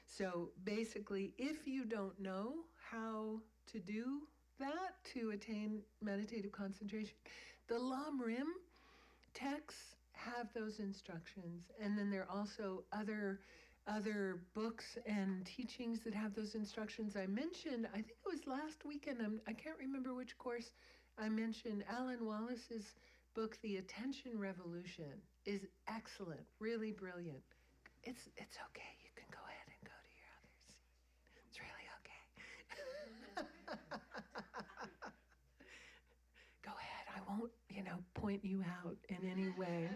So basically, if you don't know how to do that to attain meditative concentration, the Lam Rim texts have those instructions. And then there are also other books and teachings that have those instructions. I mentioned, I think it was last weekend, I can't remember which course I mentioned, Alan Wallace's book, The Attention Revolution, is excellent, really brilliant. It's okay, you can go ahead and go to your other seat. It's really okay. Go ahead, I won't, point you out in any way.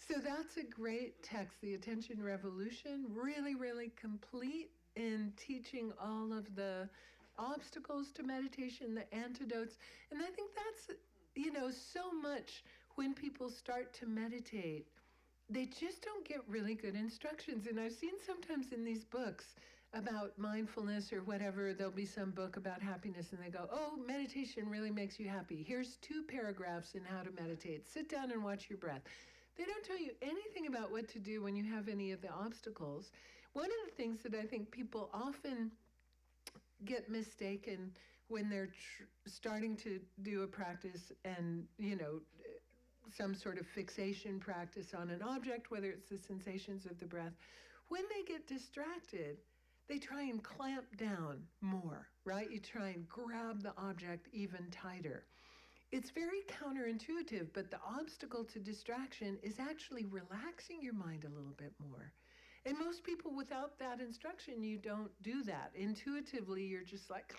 So that's a great text, The Attention Revolution, really, really complete in teaching all of the obstacles to meditation, the antidotes. And I think that's, so much when people start to meditate, they just don't get really good instructions. And I've seen sometimes in these books about mindfulness or whatever, there'll be some book about happiness and they go, oh, meditation really makes you happy. Here's 2 paragraphs in how to meditate. Sit down and watch your breath. They don't tell you anything about what to do when you have any of the obstacles. One of the things that I think people often get mistaken when they're starting to do a practice and, some sort of fixation practice on an object, whether it's the sensations of the breath, when they get distracted, they try and clamp down more, right? You try and grab the object even tighter. It's very counterintuitive, but the obstacle to distraction is actually relaxing your mind a little bit more. And most people, without that instruction, you don't do that. Intuitively, you're just like,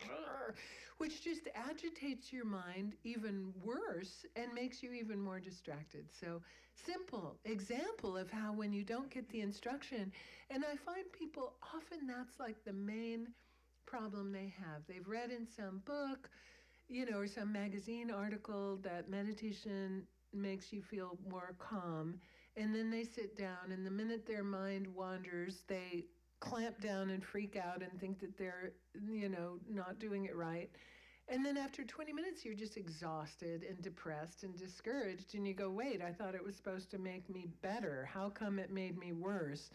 which just agitates your mind even worse and makes you even more distracted. So simple example of how when you don't get the instruction, and I find people often that's like the main problem they have. They've read in some book, or some magazine article that meditation makes you feel more calm. And then they sit down, and the minute their mind wanders, they clamp down and freak out and think that they're, not doing it right. And then after 20 minutes, you're just exhausted and depressed and discouraged. And you go, wait, I thought it was supposed to make me better. How come it made me worse?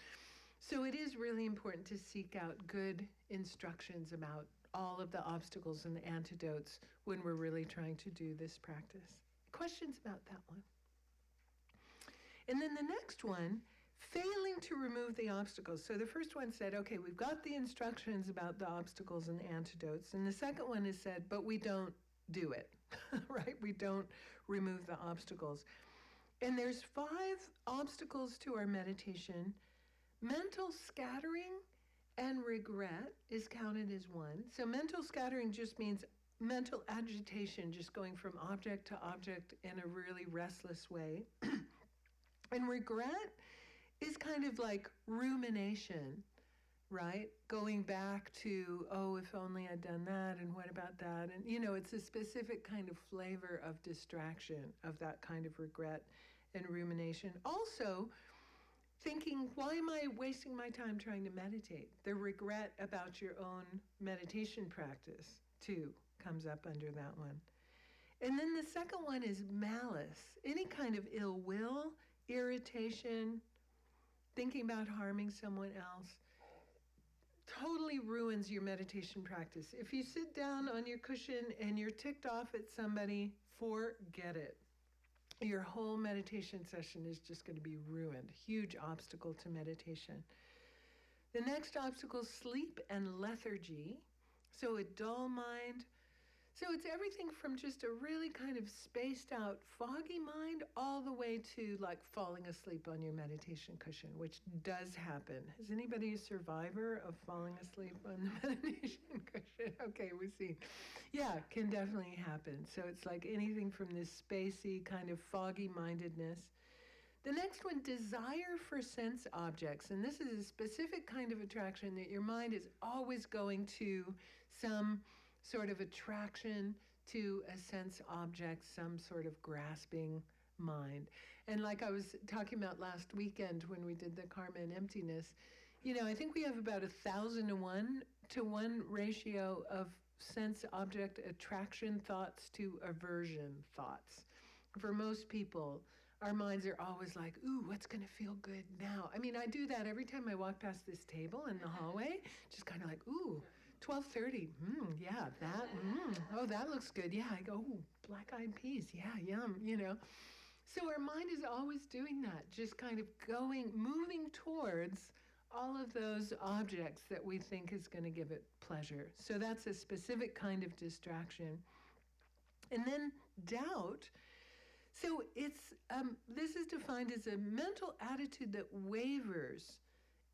So it is really important to seek out good instructions about all of the obstacles and the antidotes when we're really trying to do this practice. Questions about that one? And then the next one, failing to remove the obstacles. So the first one said, okay, we've got the instructions about the obstacles and the antidotes. And the second one is said, but we don't do it, right? We don't remove the obstacles. And there's 5 obstacles to our meditation. Mental scattering and regret is counted as 1. So mental scattering just means mental agitation, just going from object to object in a really restless way. And regret is kind of like rumination, right? Going back to, oh, if only I'd done that, and what about that? And, it's a specific kind of flavor of distraction, of that kind of regret and rumination. Also, thinking, why am I wasting my time trying to meditate? The regret about your own meditation practice, too, comes up under that one. And then the second one is malice, any kind of ill will, irritation, thinking about harming someone else. Totally ruins your meditation practice. If you sit down on your cushion and you're ticked off at somebody, forget it. Your whole meditation session is just going to be ruined. Huge obstacle to meditation. The next obstacle, sleep and lethargy. So a dull mind. So it's everything from just a really kind of spaced out, foggy mind all the way to like falling asleep on your meditation cushion, which does happen. Is anybody a survivor of falling asleep on the meditation cushion? Okay, we see. Yeah, can definitely happen. So it's like anything from this spacey kind of foggy mindedness. The next one, desire for sense objects. And this is a specific kind of attraction that your mind is always going to some sort of attraction to a sense object, some sort of grasping mind. And like I was talking about last weekend when we did the karma and emptiness, I think we have about 1,000 to 1 ratio of sense object attraction thoughts to aversion thoughts. For most people, our minds are always like, ooh, what's going to feel good now? I mean, I do that every time I walk past this table in the hallway, just kind of like, ooh, 12:30, yeah, that, oh, that looks good. Yeah, I go, ooh, black-eyed peas, yeah, yum, So our mind is always doing that, just kind of moving towards all of those objects that we think is going to give it pleasure. So that's a specific kind of distraction. And then doubt. So it's this is defined as a mental attitude that wavers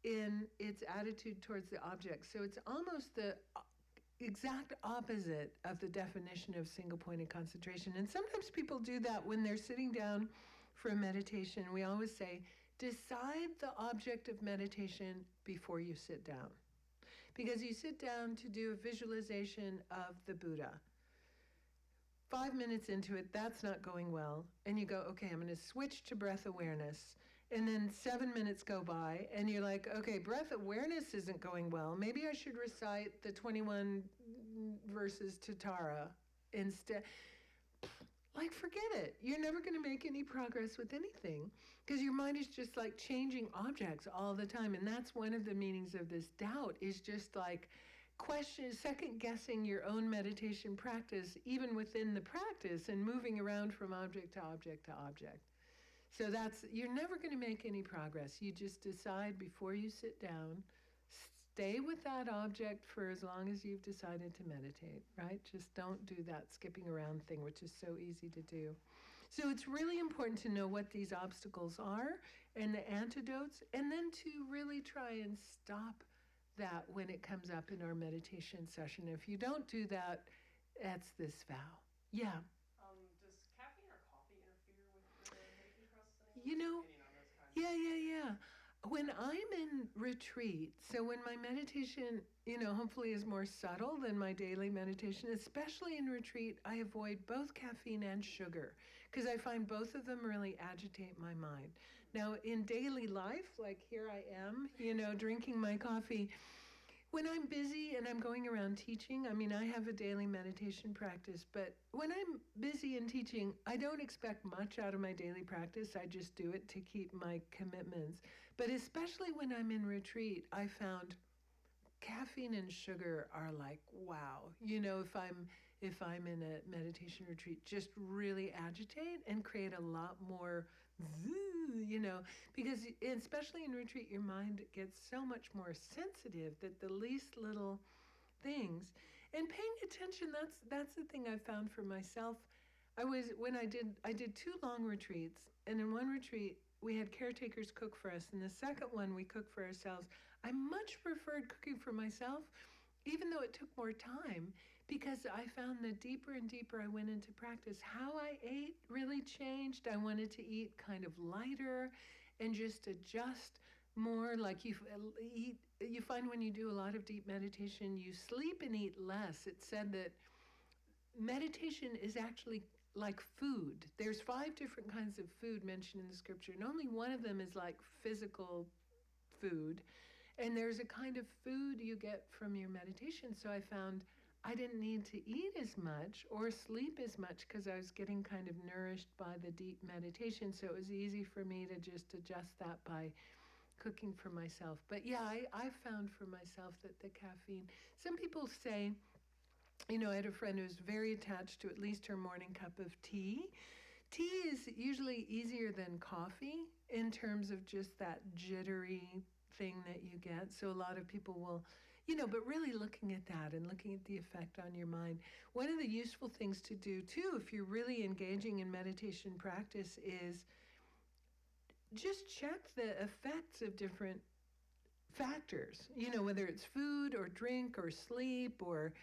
in its attitude towards the object. So it's almost the exact opposite of the definition of single-pointed concentration. And sometimes people do that when they're sitting down for a meditation. We always say, decide the object of meditation before you sit down. Because you sit down to do a visualization of the Buddha. 5 minutes into it, that's not going well. And you go, okay, I'm going to switch to breath awareness. And then 7 minutes go by, and you're like, okay, breath awareness isn't going well. Maybe I should recite the 21 verses to Tara instead. Like, forget it. You're never going to make any progress with anything because your mind is just like changing objects all the time. And that's one of the meanings of this doubt, is just like second guessing your own meditation practice, even within the practice, and moving around from object to object to object. So you're never going to make any progress. You just decide before you sit down, stay with that object for as long as you've decided to meditate, right? Just don't do that skipping around thing, which is so easy to do. So it's really important to know what these obstacles are and the antidotes, and then to really try and stop that when it comes up in our meditation session. If you don't do that, that's this vow. Yeah. Does caffeine or coffee interfere with the meditation process? Yeah. When I'm in retreat, so when my meditation, hopefully is more subtle than my daily meditation, especially in retreat, I avoid both caffeine and sugar because I find both of them really agitate my mind. Now, in daily life, like here I am, drinking my coffee. When I'm busy and I'm going around teaching, I have a daily meditation practice, but when I'm busy in teaching, I don't expect much out of my daily practice. I just do it to keep my commitments. But especially when I'm in retreat, I found caffeine and sugar are like, wow. If I'm in a meditation retreat, just really agitate and create a lot more, because especially in retreat, your mind gets so much more sensitive that the least little things, and paying attention, that's the thing I found for myself. I did 2 long retreats, and in one retreat, we had caretakers cook for us, and the second one we cooked for ourselves. I much preferred cooking for myself, even though it took more time, because I found that deeper and deeper I went into practice, how I ate really changed. I wanted to eat kind of lighter and just adjust more, like you eat, you find when you do a lot of deep meditation, you sleep and eat less. It said that meditation is actually like food. There's 5 different kinds of food mentioned in the scripture, and only one of them is like physical food. And there's a kind of food you get from your meditation. So I found I didn't need to eat as much or sleep as much because I was getting kind of nourished by the deep meditation. So it was easy for me to just adjust that by cooking for myself. But yeah, I found for myself that the caffeine, some people say, you know, I had a friend who's very attached to at least her morning cup of tea. Tea is usually easier than coffee in terms of just that jittery thing that you get. So a lot of people will, you know, but really looking at that and looking at the effect on your mind. One of the useful things to do too, if you're really engaging in meditation practice, is just check the effects of different factors, you know, whether it's food or drink or sleep or,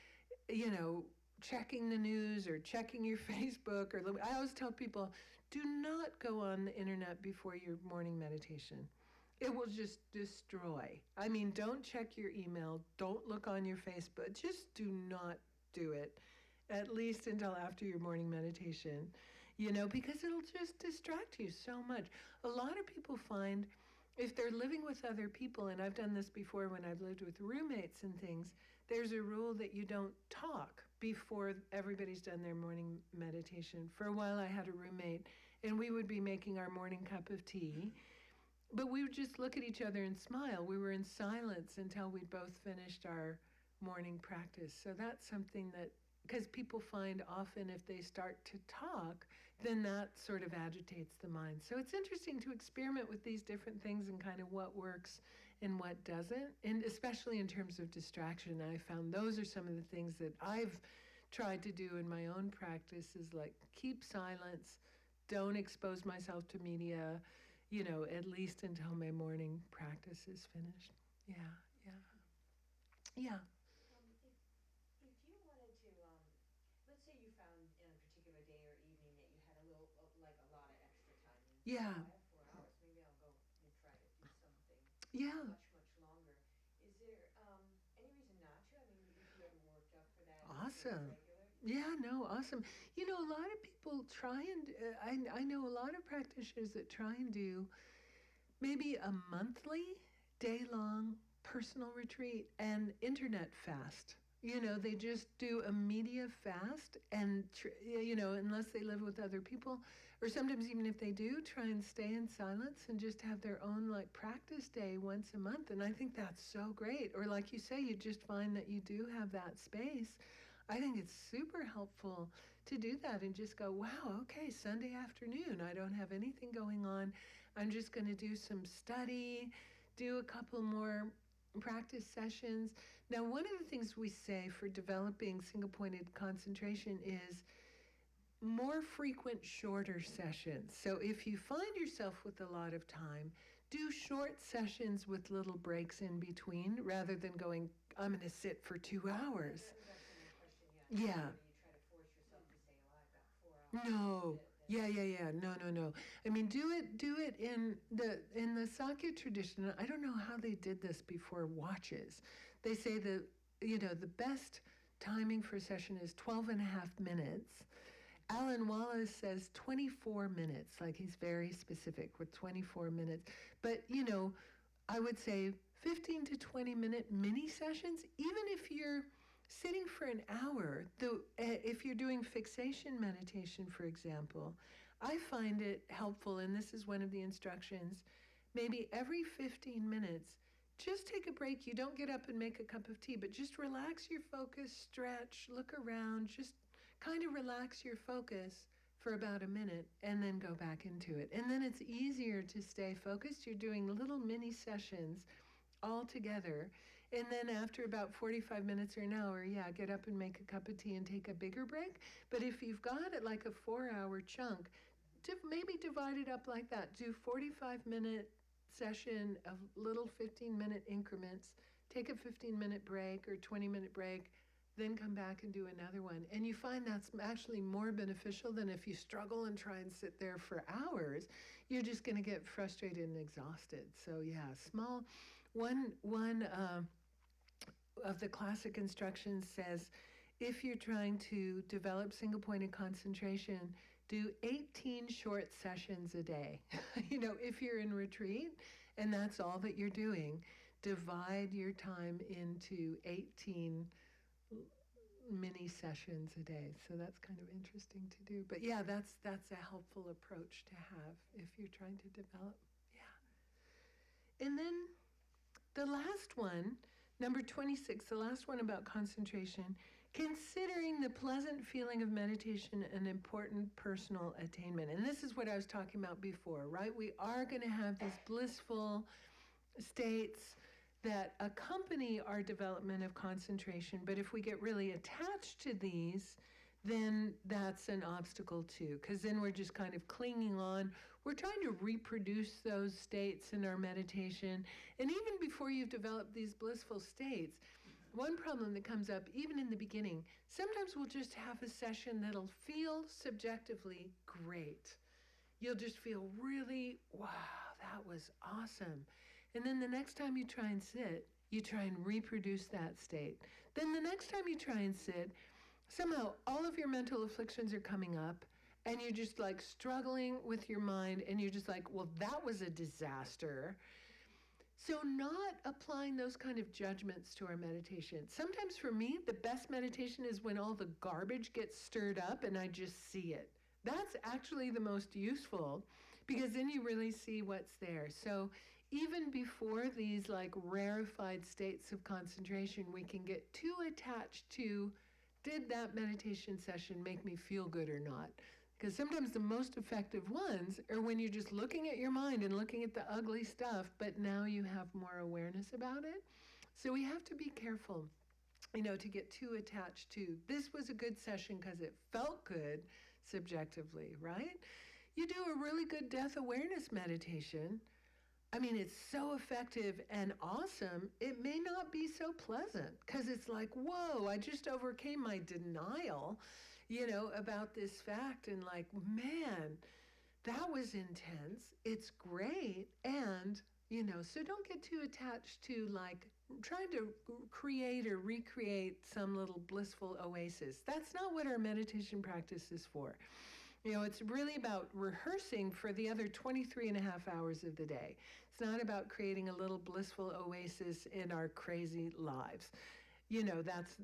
you know, checking the news or checking your Facebook. Or I always tell people, do not go on the internet before your morning meditation. It will just destroy. I mean, don't check your email. Don't look on your Facebook. Just do not do it, at least until after your morning meditation, you know, because it'll just distract you so much. A lot of people find if they're living with other people, and I've done this before when I've lived with roommates and things, there's a rule that you don't talk before everybody's done their morning meditation. For a while I had a roommate, and we would be making our morning cup of tea, but we would just look at each other and smile. We were in silence until we'd both finished our morning practice. So that's something that, because people find often if they start to talk, then that sort of agitates the mind. So it's interesting to experiment with these different things and kind of what works and what doesn't, and especially in terms of distraction. I found those are some of the things that I've tried to do in my own practice, is like keep silence, don't expose myself to media, you know, at least until my morning practice is finished. Yeah. If you wanted to, let's say you found in a particular day or evening that you had a little, like a lot of extra time. And Yeah. I have 4 hours. Maybe I'll go and try to do something Yeah. much longer. Is there any reason not to? I mean, if you ever worked up for that? Awesome. Regular? Yeah, no, awesome. You know, a lot of people try and, I know a lot of practitioners that try and do maybe a monthly, day-long personal retreat and internet fast. You know, they just do a media fast and, you know, unless they live with other people, or sometimes even if they do, try and stay in silence and just have their own like practice day once a month. And I think that's so great. Or like you say, you just find that you do have that space. I think it's super helpful to do that and just go, wow, okay, Sunday afternoon, I don't have anything going on. I'm just going to do some study, do a couple more practice sessions. Now, one of the things we say for developing single-pointed concentration is more frequent, shorter sessions. So if you find yourself with a lot of time, do short sessions with little breaks in between rather than going, I'm going to sit for 2 hours. Yeah. You try to force yourself to say, oh, I've got 4 hours. No. Yeah. No. I mean, do it in the Sakya tradition. I don't know how they did this before watches. They say that, you know, the best timing for a session is 12 and a half minutes. Alan Wallace says 24 minutes, like he's very specific with 24 minutes. But, you know, I would say 15 to 20 minute mini sessions, even if you're sitting for an hour, if you're doing fixation meditation, for example, I find it helpful, and this is one of the instructions, maybe every 15 minutes, just take a break. You don't get up and make a cup of tea, but just relax your focus, stretch, look around, just kind of relax your focus for about a minute and then go back into it. And then it's easier to stay focused. You're doing little mini sessions all together. And then after about 45 minutes or an hour, get up and make a cup of tea and take a bigger break. But if you've got it like a 4-hour chunk, maybe divide it up like that. Do 45-minute session of little 15-minute increments. Take a 15-minute break or 20-minute break. then come back and do another one. And you find that's actually more beneficial than if you struggle and try and sit there for hours. You're just going to get frustrated and exhausted. So yeah, small. One of the classic instructions says, if you're trying to develop single-pointed concentration, do 18 short sessions a day. If you're in retreat and that's all that you're doing, divide your time into 18 mini sessions a day. So that's kind of interesting to do. But yeah, that's a helpful approach to have if you're trying to develop. Yeah. And then the last one, number 26, the last one about concentration, considering the pleasant feeling of meditation an important personal attainment. And this is what I was talking about before, right? We are going to have these blissful states that accompany our development of concentration, but if we get really attached to these, then that's an obstacle too, because then we're just kind of clinging on. We're trying to reproduce those states in our meditation, and even before you've developed these blissful states, one problem that comes up even in the beginning, sometimes we'll just have a session that'll feel subjectively great. You'll just feel really, wow, that was awesome. And then the next time you try and sit, you try and reproduce that state. Then the next time you try and sit, somehow all of your mental afflictions are coming up and you're just like struggling with your mind and you're just like, well, that was a disaster. So not applying those kind of judgments to our meditation. Sometimes for me, the best meditation is when all the garbage gets stirred up and I just see it. That's actually the most useful because then you really see what's there. So even before these like rarefied states of concentration, we can get too attached to, did that meditation session make me feel good or not? Because sometimes the most effective ones are when you're just looking at your mind and looking at the ugly stuff, but now you have more awareness about it. So we have to be careful, to get too attached to, this was a good session because it felt good subjectively, right? You do a really good death awareness meditation. I mean, it's so effective and awesome, it may not be so pleasant because it's like, whoa, I just overcame my denial, about this fact and like, man, that was intense. It's great. And, so don't get too attached to like trying to create or recreate some little blissful oasis. That's not what our meditation practice is for. It's really about rehearsing for the other 23 and a half hours of the day. It's not about creating a little blissful oasis in our crazy lives.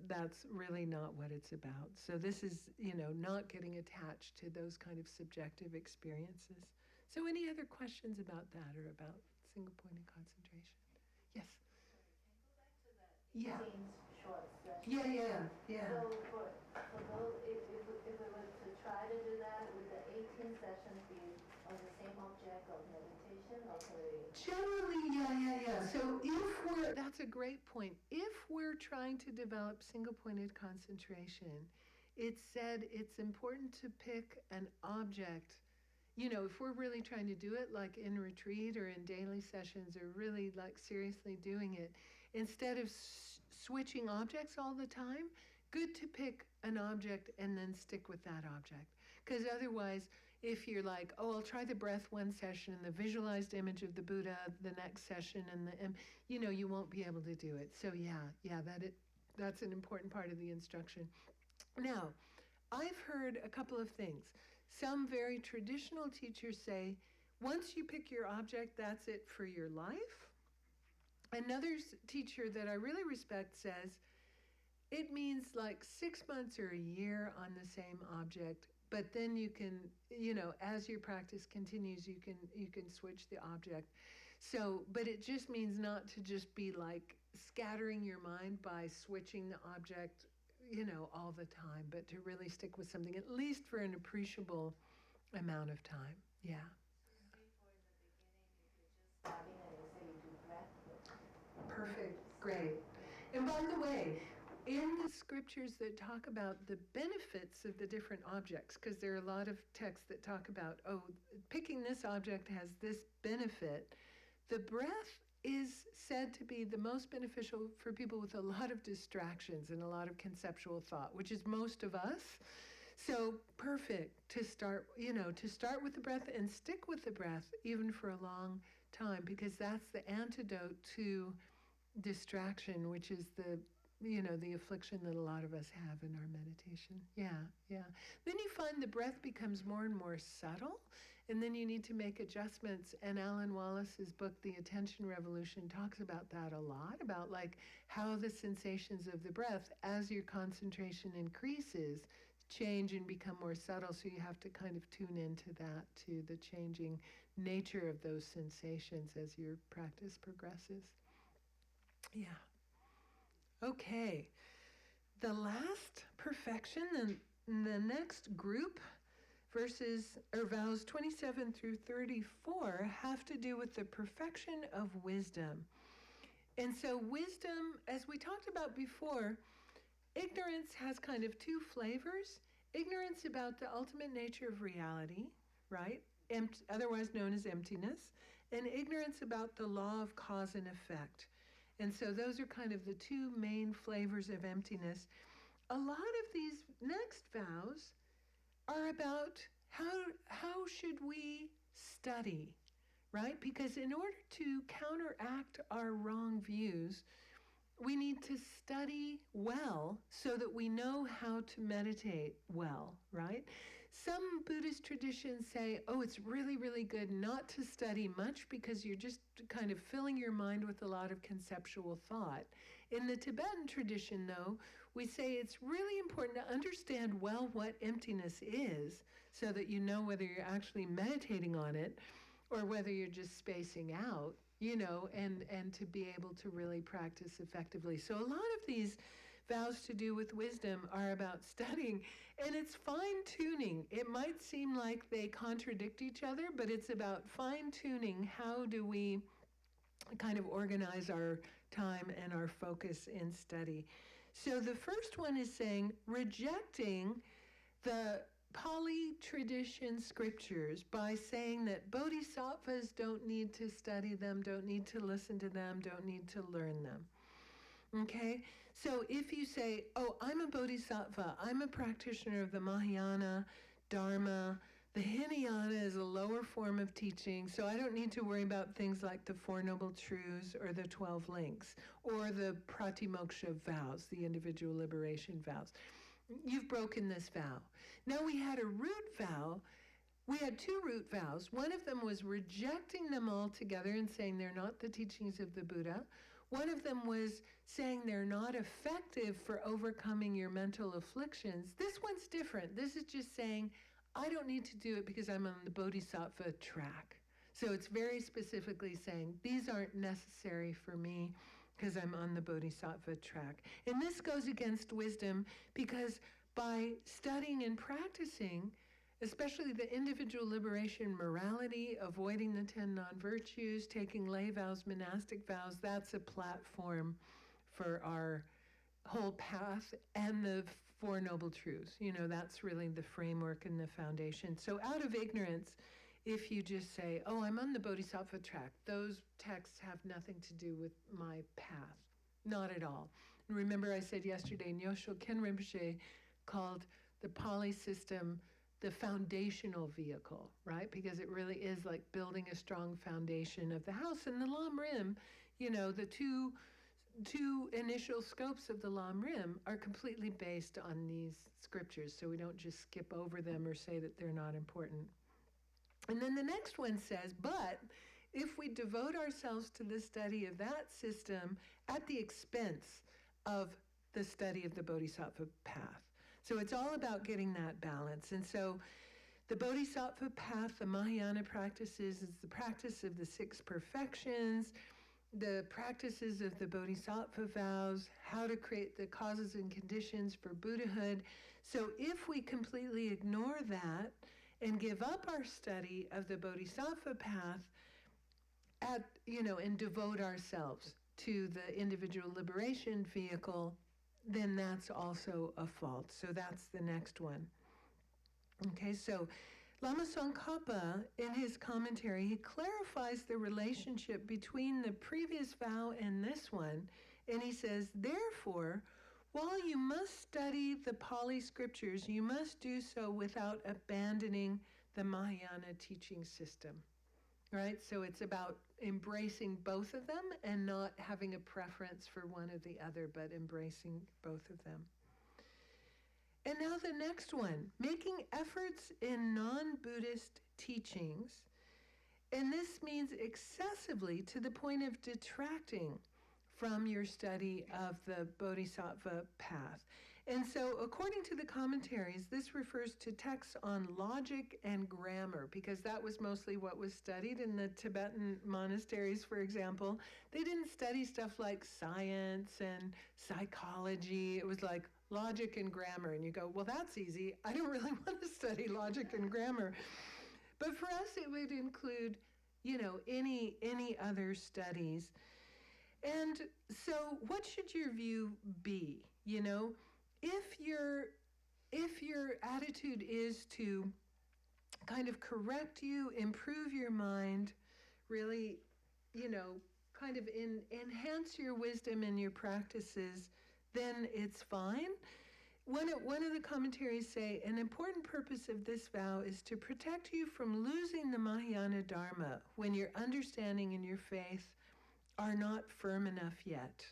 That's really not what it's about. So this is, not getting attached to those kind of subjective experiences. So any other questions about that or about single-pointed concentration? Yes? Can go back to that 18 short session? Yeah. So for those, if we were to try to do that, would the 18 sessions be on the same object of meditation or could it? Generally, yeah. So that's a great point. If we're trying to develop single-pointed concentration, it's said it's important to pick an object. If we're really trying to do it, like in retreat or in daily sessions or really like seriously doing it, instead of switching objects all the time, good to pick an object and then stick with that object. Because otherwise, if you're like, oh, I'll try the breath one session, the visualized image of the Buddha the next session, and you won't be able to do it. So that's an important part of the instruction. Now, I've heard a couple of things. Some very traditional teachers say, once you pick your object, that's it for your life. Another teacher that I really respect says, it means like 6 months or a year on the same object, but then you can, as your practice continues, you can switch the object. So, but it just means not to just be like scattering your mind by switching the object, all the time, but to really stick with something, at least for an appreciable amount of time. Yeah. Perfect. Great. And by the way, in the scriptures that talk about the benefits of the different objects, because there are a lot of texts that talk about, picking this object has this benefit, the breath is said to be the most beneficial for people with a lot of distractions and a lot of conceptual thought, which is most of us. So perfect to start, to start with the breath and stick with the breath even for a long time, because that's the antidote to distraction, which is the affliction that a lot of us have in our meditation. Yeah. Then you find the breath becomes more and more subtle, and then you need to make adjustments. And Alan Wallace's book, The Attention Revolution, talks about that a lot, about like how the sensations of the breath, as your concentration increases, change and become more subtle. So you have to kind of tune into that, to the changing nature of those sensations as your practice progresses. Yeah. Okay. The last perfection, the next group, vows 27 through 34, have to do with the perfection of wisdom. And so wisdom, as we talked about before, ignorance has kind of two flavors. Ignorance about the ultimate nature of reality, right? Otherwise known as emptiness, and ignorance about the law of cause and effect. And so those are kind of the two main flavors of emptiness. A lot of these next vows are about how should we study, right? Because in order to counteract our wrong views, we need to study well so that we know how to meditate well, right? Some Buddhist traditions say, it's really, really good not to study much because you're just kind of filling your mind with a lot of conceptual thought. In the Tibetan tradition, though, we say it's really important to understand well what emptiness is so that you know whether you're actually meditating on it or whether you're just spacing out, and to be able to really practice effectively. So a lot of these vows to do with wisdom are about studying, and it's fine-tuning. It might seem like they contradict each other, but it's about fine-tuning. How do we kind of organize our time and our focus in study? So the first one is saying rejecting the Pali tradition scriptures by saying that bodhisattvas don't need to study them, don't need to listen to them, don't need to learn them. Okay? So if you say, I'm a bodhisattva, I'm a practitioner of the Mahayana, Dharma, the Hinayana is a lower form of teaching, so I don't need to worry about things like the Four Noble Truths or the 12 links or the Pratimoksha vows, the individual liberation vows. You've broken this vow. Now we had a root vow. We had two root vows. One of them was rejecting them all together and saying they're not the teachings of the Buddha. One of them was saying they're not effective for overcoming your mental afflictions. This one's different. This is just saying, I don't need to do it because I'm on the Bodhisattva track. So it's very specifically saying, these aren't necessary for me because I'm on the Bodhisattva track. And this goes against wisdom because by studying and practicing, especially the individual liberation morality, avoiding the 10 non-virtues, taking lay vows, monastic vows, that's a platform for our whole path, and the Four Noble Truths. That's really the framework and the foundation. So out of ignorance, if you just say, I'm on the Bodhisattva track, those texts have nothing to do with my path. Not at all. And remember I said yesterday, Nyosho Ken Rinpoche called the Pali system the foundational vehicle, right? Because it really is like building a strong foundation of the house. And the Lam Rim, the two initial scopes of the Lam Rim are completely based on these scriptures, so we don't just skip over them or say that they're not important. And then the next one says, but if we devote ourselves to the study of that system at the expense of the study of the Bodhisattva path. So it's all about getting that balance. And so the Bodhisattva path, the Mahayana practices, is the practice of the 6 perfections, the practices of the Bodhisattva vows, how to create the causes and conditions for Buddhahood. So if we completely ignore that and give up our study of the Bodhisattva path and devote ourselves to the individual liberation vehicle, then that's also a fault. So that's the next one. Okay, so Lama Tsongkhapa, in his commentary, he clarifies the relationship between the previous vow and this one, and he says, therefore, while you must study the Pali scriptures, you must do so without abandoning the Mahayana teaching system, right? So it's about embracing both of them and not having a preference for one or the other, but embracing both of them. And now the next one, making efforts in non-Buddhist teachings. And this means excessively to the point of detracting from your study of the Bodhisattva path. And so according to the commentaries, this refers to texts on logic and grammar, because that was mostly what was studied in the Tibetan monasteries, for example. They didn't study stuff like science and psychology. It was like logic and grammar. And you go, well, that's easy. I don't really want to study logic and grammar. But for us, it would include, any other studies. And so what should your view be? If your attitude is to kind of correct you, improve your mind, really, kind of enhance your wisdom and your practices, then it's fine. One of the commentaries say, an important purpose of this vow is to protect you from losing the Mahayana Dharma when your understanding and your faith are not firm enough yet,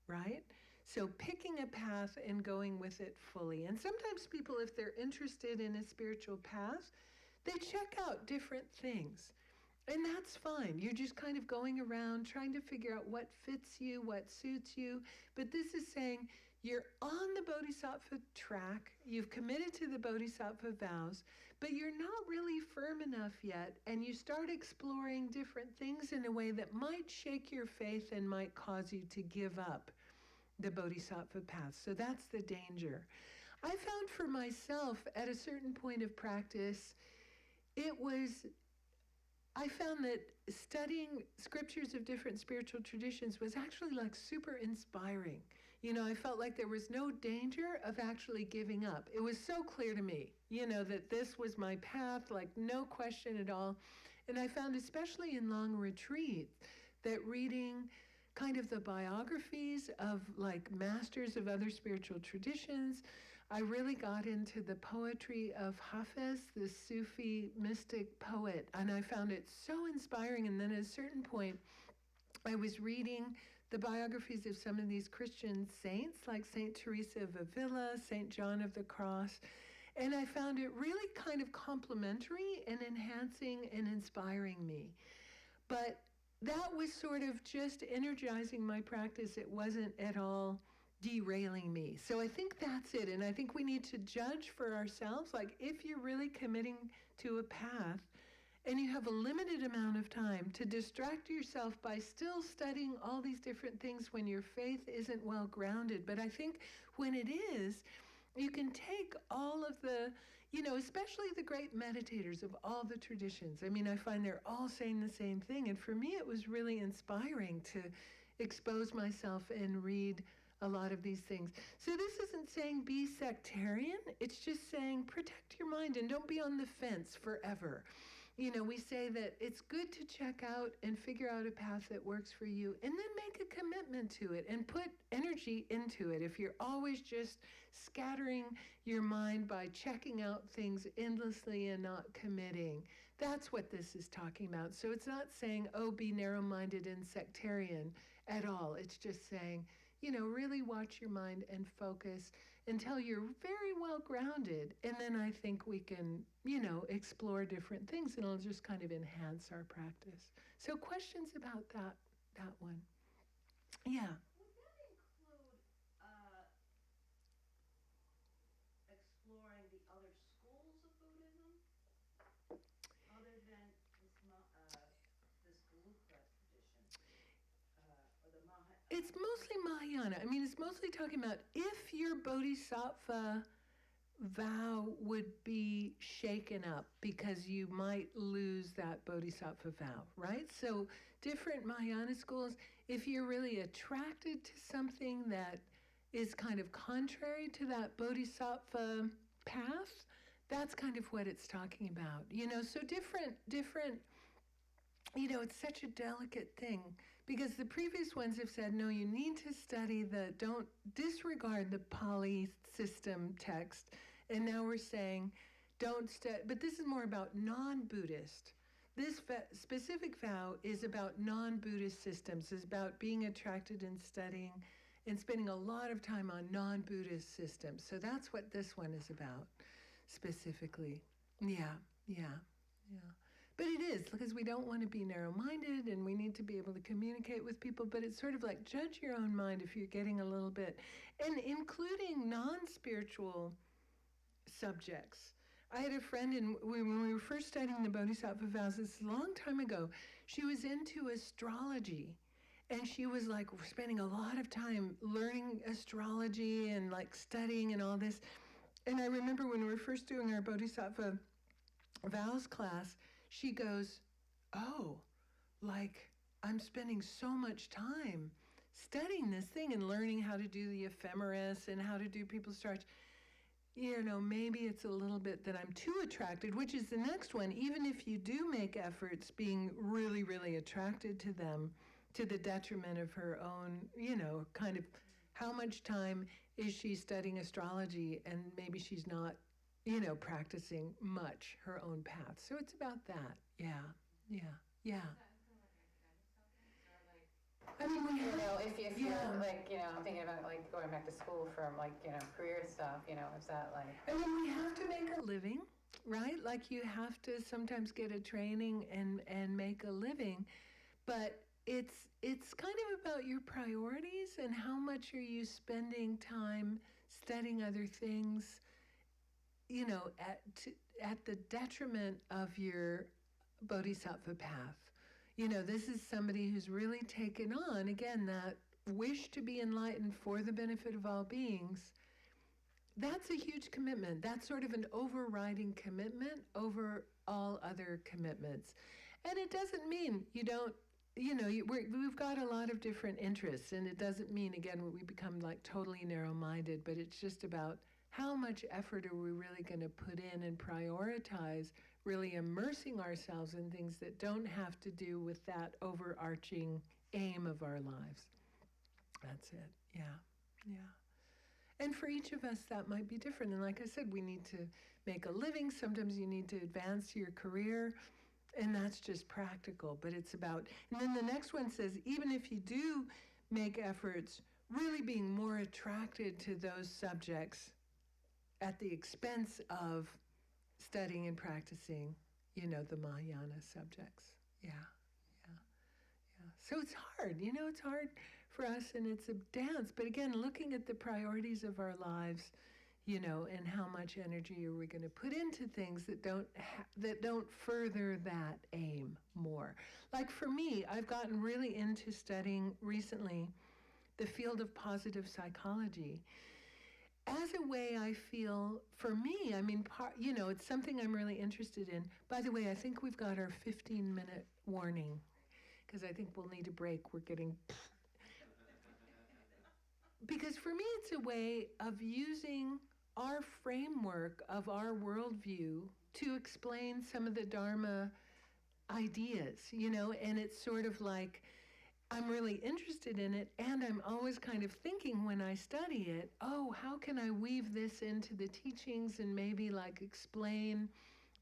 right? So picking a path and going with it fully. And sometimes people, if they're interested in a spiritual path, they check out different things. And that's fine. You're just kind of going around trying to figure out what fits you, what suits you. But this is saying you're on the Bodhisattva track, you've committed to the Bodhisattva vows, but you're not really firm enough yet, and you start exploring different things in a way that might shake your faith and might cause you to give up the Bodhisattva path. So that's the danger. I found for myself at a certain point of practice, I found that studying scriptures of different spiritual traditions was actually like super inspiring. I felt like there was no danger of actually giving up. It was so clear to me, that this was my path, like no question at all. And I found, especially in long retreats, that reading kind of the biographies of like masters of other spiritual traditions, I really got into the poetry of Hafiz, the Sufi mystic poet, and I found it so inspiring. And then at a certain point, I was reading the biographies of some of these Christian saints, like Saint Teresa of Avila, Saint John of the Cross, and I found it really kind of complimentary and enhancing and inspiring me. But that was sort of just energizing my practice. It wasn't at all derailing me. So I think that's it. And I think we need to judge for ourselves, like if you're really committing to a path and you have a limited amount of time to distract yourself by still studying all these different things when your faith isn't well grounded. But I think when it is, you can take all of the, especially the great meditators of all the traditions. I mean, I find they're all saying the same thing. And for me, it was really inspiring to expose myself and read a lot of these things. So this isn't saying be sectarian. It's just saying protect your mind and don't be on the fence forever. We say that it's good to check out and figure out a path that works for you and then make a commitment to it and put energy into it. If you're always just scattering your mind by checking out things endlessly and not committing, that's what this is talking about. So it's not saying, be narrow-minded and sectarian at all. It's just saying, really watch your mind and focus until you're very well grounded. And then I think we can, explore different things, and it'll just kind of enhance our practice. So questions about that one? Yeah. Would that include exploring the other schools of Buddhism, other than this Kurukulla tradition, or the Mahayana? It's mostly Mahayana. I mean, it's mostly talking about if your Bodhisattva vow would be shaken up because you might lose that Bodhisattva vow, right? So different Mahayana schools, if you're really attracted to something that is kind of contrary to that Bodhisattva path, That's kind of what it's talking about. So different, it's such a delicate thing, because the previous ones have said, no, you need to study don't disregard the Pali system text. And now we're saying, don't study, but this is more about non-Buddhist. This specific vow is about non-Buddhist systems, is about being attracted and studying and spending a lot of time on non-Buddhist systems. So that's what this one is about specifically. Yeah. But it is, because we don't want to be narrow-minded, and we need to be able to communicate with people, but it's sort of like, judge your own mind if you're getting a little bit, and including non-spiritual subjects. I had a friend, and when we were first studying the Bodhisattva Vows, this a long time ago, she was into astrology. And she was like spending a lot of time learning astrology and like studying and all this. And I remember when we were first doing our Bodhisattva Vows class, she goes, oh, like I'm spending so much time studying this thing and learning how to do the ephemeris and how to do people's charts. Maybe it's a little bit that I'm too attracted, which is the next one. Even if you do make efforts being really, really attracted to them, to the detriment of her own, kind of how much time is she studying astrology, and maybe she's not, practicing much her own path. So it's about that. Yeah. I mean, if you're like, I'm thinking about like going back to school from like, career stuff, is that like... I mean, we have to make a living, right? Like you have to sometimes get a training and make a living, but it's kind of about your priorities and how much are you spending time studying other things, at the detriment of your bodhisattva path. This is somebody who's really taken on, again, that wish to be enlightened for the benefit of all beings. That's a huge commitment. That's sort of an overriding commitment over all other commitments. And it doesn't mean you don't, we've got a lot of different interests, and it doesn't mean, again, we become like totally narrow-minded, but it's just about how much effort are we really going to put in and prioritize really immersing ourselves in things that don't have to do with that overarching aim of our lives. That's it. Yeah. And for each of us, that might be different. And like I said, we need to make a living. Sometimes you need to advance your career, and that's just practical. But it's about, and then the next one says, even if you do make efforts, really being more attracted to those subjects at the expense of studying and practicing, the Mahayana subjects. Yeah. So it's hard, it's hard for us, and it's a dance. But again, looking at the priorities of our lives, and how much energy are we going to put into things that don't further that aim more. Like for me, I've gotten really into studying recently the field of positive psychology. As a way, I feel, for me, I mean, it's something I'm really interested in. By the way, I think we've got our 15-minute warning, because I think we'll need a break. We're getting... Because for me, it's a way of using our framework of our worldview to explain some of the Dharma ideas, and it's sort of like, I'm really interested in it, and I'm always kind of thinking when I study it, how can I weave this into the teachings and maybe like explain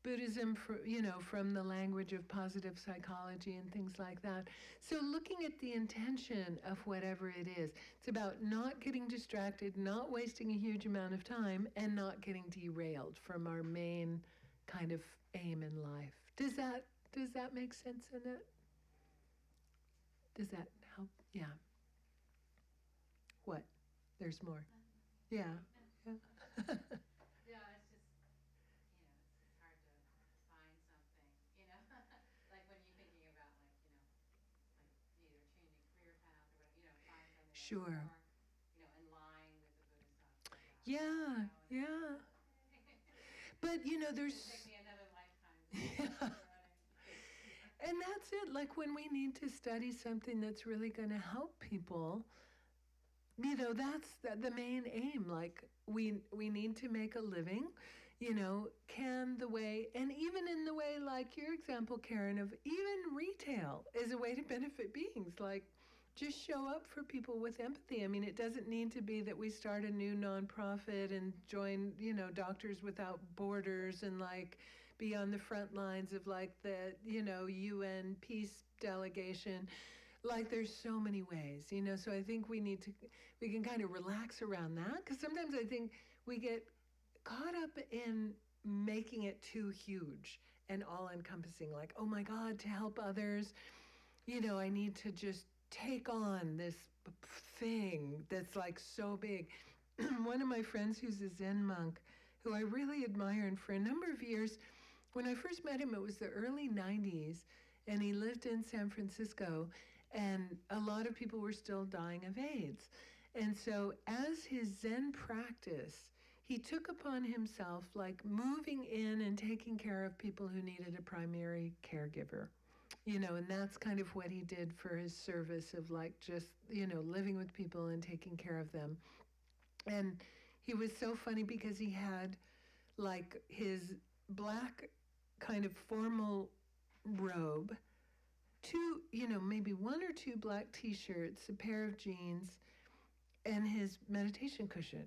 Buddhism from the language of positive psychology and things like that. So looking at the intention of whatever it is, it's about not getting distracted, not wasting a huge amount of time, and not getting derailed from our main kind of aim in life. Does that make sense in it? Does that help? Yeah. What? There's more. Yeah. Yeah, it's just, it's hard to find something, like when you're thinking about like either changing career path or whatever, find something that's Sure. more, in line with the Bodhisattva. Yeah. But there's... It'll take me another lifetime. Yeah. And that's it. Like when we need to study something that's really going to help people, that's the main aim. Like we need to make a living, can the way, and even in the way like your example, Karen, of even retail is a way to benefit beings, like just show up for people with empathy. I mean, it doesn't need to be that we start a new nonprofit and join, Doctors Without Borders and like be on the front lines of like the, UN peace delegation. Like there's so many ways, so I think we can kind of relax around that, because sometimes I think we get caught up in making it too huge and all encompassing, like, oh my God, to help others, I need to just take on this thing that's like so big. One of my friends who's a Zen monk, who I really admire, and for a number of years, when I first met him, it was the early 90s, and he lived in San Francisco, and a lot of people were still dying of AIDS. And so as his Zen practice, he took upon himself like moving in and taking care of people who needed a primary caregiver. And that's kind of what he did for his service of like just, living with people and taking care of them. And he was so funny because he had like his black kind of formal robe, two, maybe one or two black t-shirts, a pair of jeans, and his meditation cushion.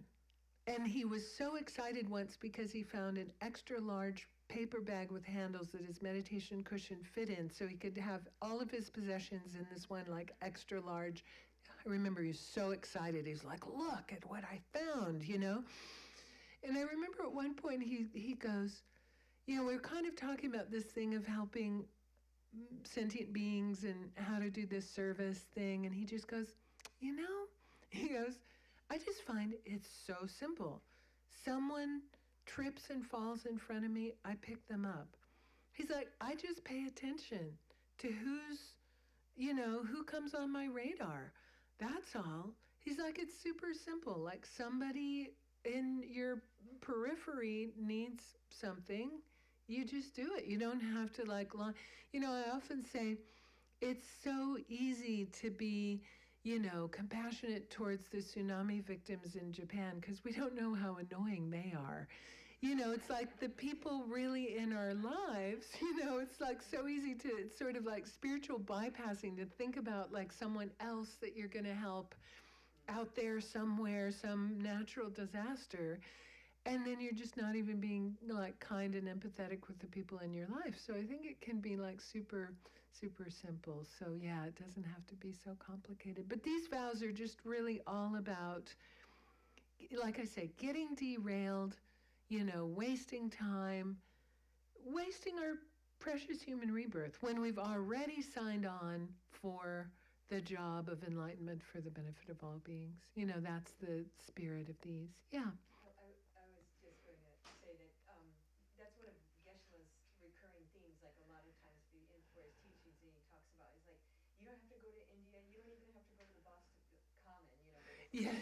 And he was so excited once because he found an extra large paper bag with handles that his meditation cushion fit in, so he could have all of his possessions in this one like extra large. I remember he was so excited. He was like, look at what I found, And I remember at one point he goes, we were kind of talking about this thing of helping sentient beings and how to do this service thing, and he just goes, he goes, I just find it's so simple. Someone trips and falls in front of me, I pick them up. He's like, I just pay attention to who comes on my radar. That's all. He's like, it's super simple. Like somebody in your periphery needs something, you just do it. You don't have to like, I often say it's so easy to be, compassionate towards the tsunami victims in Japan, because we don't know how annoying they are. It's like the people really in our lives, it's like so easy to, it's sort of like spiritual bypassing to think about like someone else that you're going to help out there somewhere, some natural disaster. And then you're just not even being like kind and empathetic with the people in your life. So I think it can be like super, super simple. So yeah, it doesn't have to be so complicated. But these vows are just really all about, like I say, getting derailed, wasting time, wasting our precious human rebirth when we've already signed on for the job of enlightenment for the benefit of all beings. That's the spirit of these. Yeah. I was just going to say that that's one of Geshe-la's recurring themes, like a lot of times for his teachings that he talks about, is like, you don't have to go to India, you don't even have to go to the Boston Common, Yeah.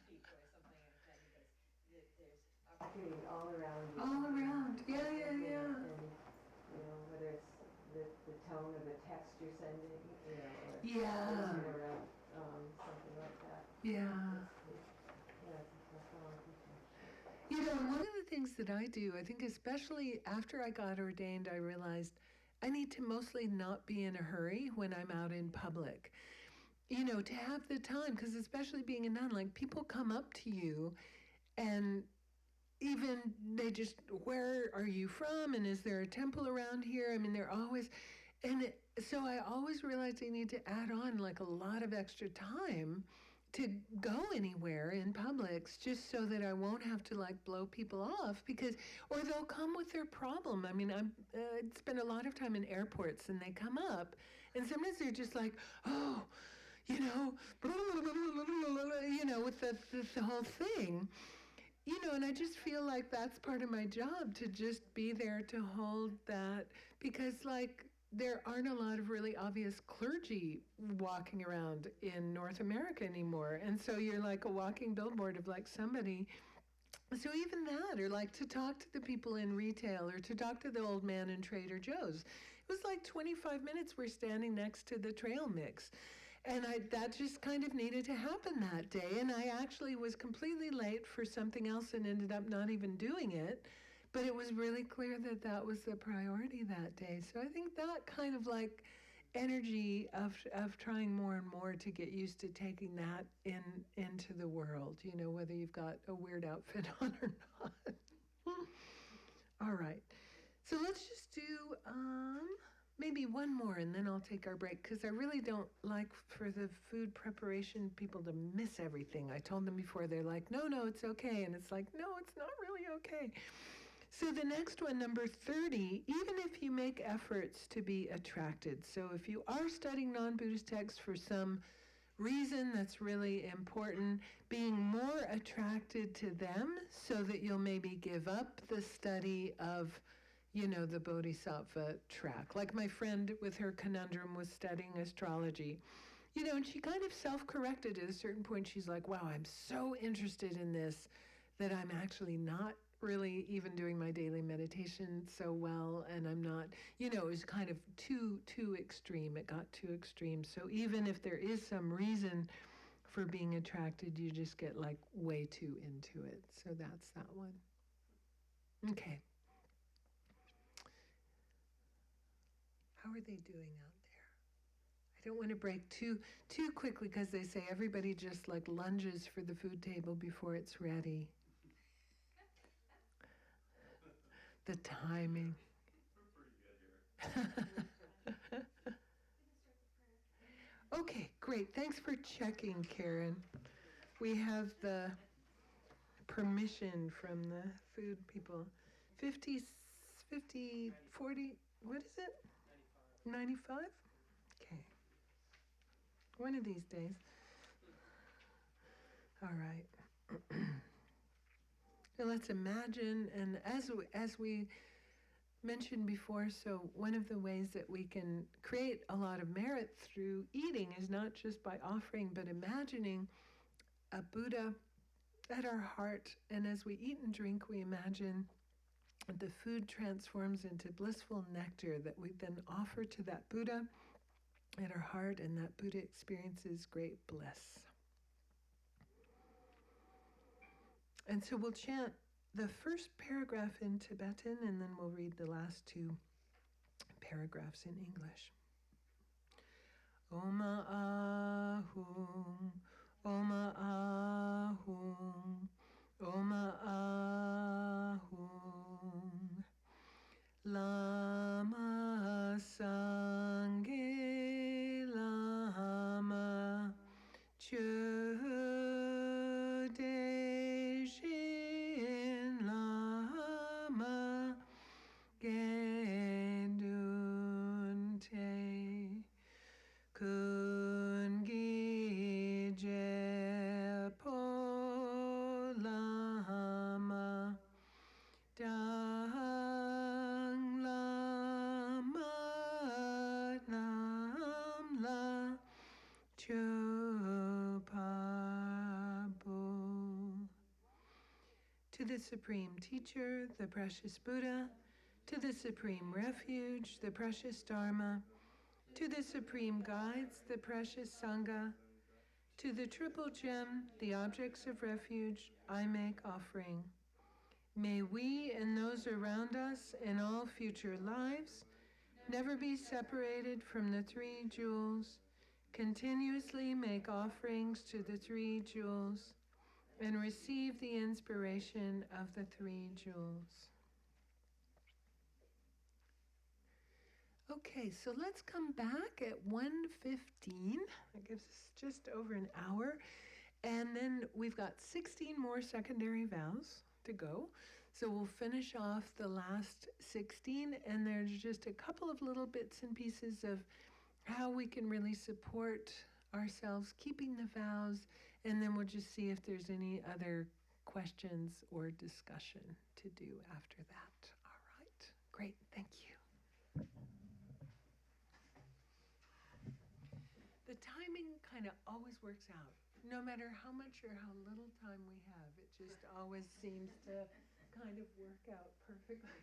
People or something like that, because there's opportunity all around you. All around. Yeah. And, whether it's the tone of the text you're sending, or Yeah. something like that. Yeah. One of the things that I do, I think especially after I got ordained, I realized I need to mostly not be in a hurry when I'm out in public. To have the time, because especially being a nun, like people come up to you and even they just, where are you from? And is there a temple around here? I mean, they're always, so I always realized I need to add on like a lot of extra time to go anywhere in Publix, just so that I won't have to like blow people off, because, or they'll come with their problem. I mean, I've spent a lot of time in airports, and they come up, and sometimes they're just like, oh, blah, blah, blah, blah, with the whole thing. And I just feel like that's part of my job, to just be there to hold that, because like there aren't a lot of really obvious clergy walking around in North America anymore. And so you're like a walking billboard of like somebody. So even that, or like to talk to the people in retail, or to talk to the old man in Trader Joe's. It was like 25 minutes we're standing next to the trail mix. And that just kind of needed to happen that day. And I actually was completely late for something else and ended up not even doing it, But it was really clear that that was the priority that day. So I think that kind of like energy of trying more and more to get used to taking that into the world, you know, whether you've got a weird outfit on or not. All right. So let's just do maybe one more and then I'll take our break, because I really don't like for the food preparation people to miss everything. I told them before, they're like, no, it's okay. And it's like, no, it's not really okay. So the next one, number 30, even if you make efforts to be attracted. So if you are studying non-Buddhist texts for some reason that's really important, being more attracted to them so that you'll maybe give up the study of, you know, the Bodhisattva track. Like my friend with her conundrum was studying astrology, you know, and she kind of self-corrected at a certain point. She's like, wow, I'm so interested in this that I'm actually not really even doing my daily meditation so well, and I'm not, you know, it was kind of too extreme. It got too extreme. So even if there is some reason for being attracted, you just get like way too into it. So that's that one. Okay. How are they doing out there? I don't want to break too quickly, because they say everybody just like lunges for the food table before it's ready. The timing. We're pretty good here. Okay, great. Thanks for checking, Karen. We have the permission from the food people. 50, 40, what is it? 95? Okay. One of these days. All right. Now let's imagine, and as we mentioned before, so one of the ways that we can create a lot of merit through eating is not just by offering, but imagining a Buddha at our heart. And as we eat and drink, we imagine that the food transforms into blissful nectar that we then offer to that Buddha at our heart, and that Buddha experiences great bliss. And so we'll chant the first paragraph in Tibetan, and then we'll read the last two paragraphs in English. Oma ahum, Oma ahum, Oma ahum, Lama Sanghe Lama Chudejin Lama Gendunte Kungi Jepo Lama Dang Lama Nam La Chopabo. To the Supreme Teacher, the precious Buddha, to the Supreme Refuge, the precious Dharma, to the Supreme Guides, the precious Sangha, to the Triple Gem, the objects of refuge, I make offering. May we and those around us in all future lives never be separated from the three jewels, continuously make offerings to the three jewels, and receive the inspiration of the three jewels. Okay, so let's come back at 1:15. That gives us just over an hour. And then we've got 16 more secondary vows to go. So we'll finish off the last 16, and there's just a couple of little bits and pieces of how we can really support ourselves keeping the vows, and then we'll just see if there's any other questions or discussion to do after that. All right, great, thank you. The timing kind of always works out. No matter how much or how little time we have, it just always seems to kind of work out perfectly.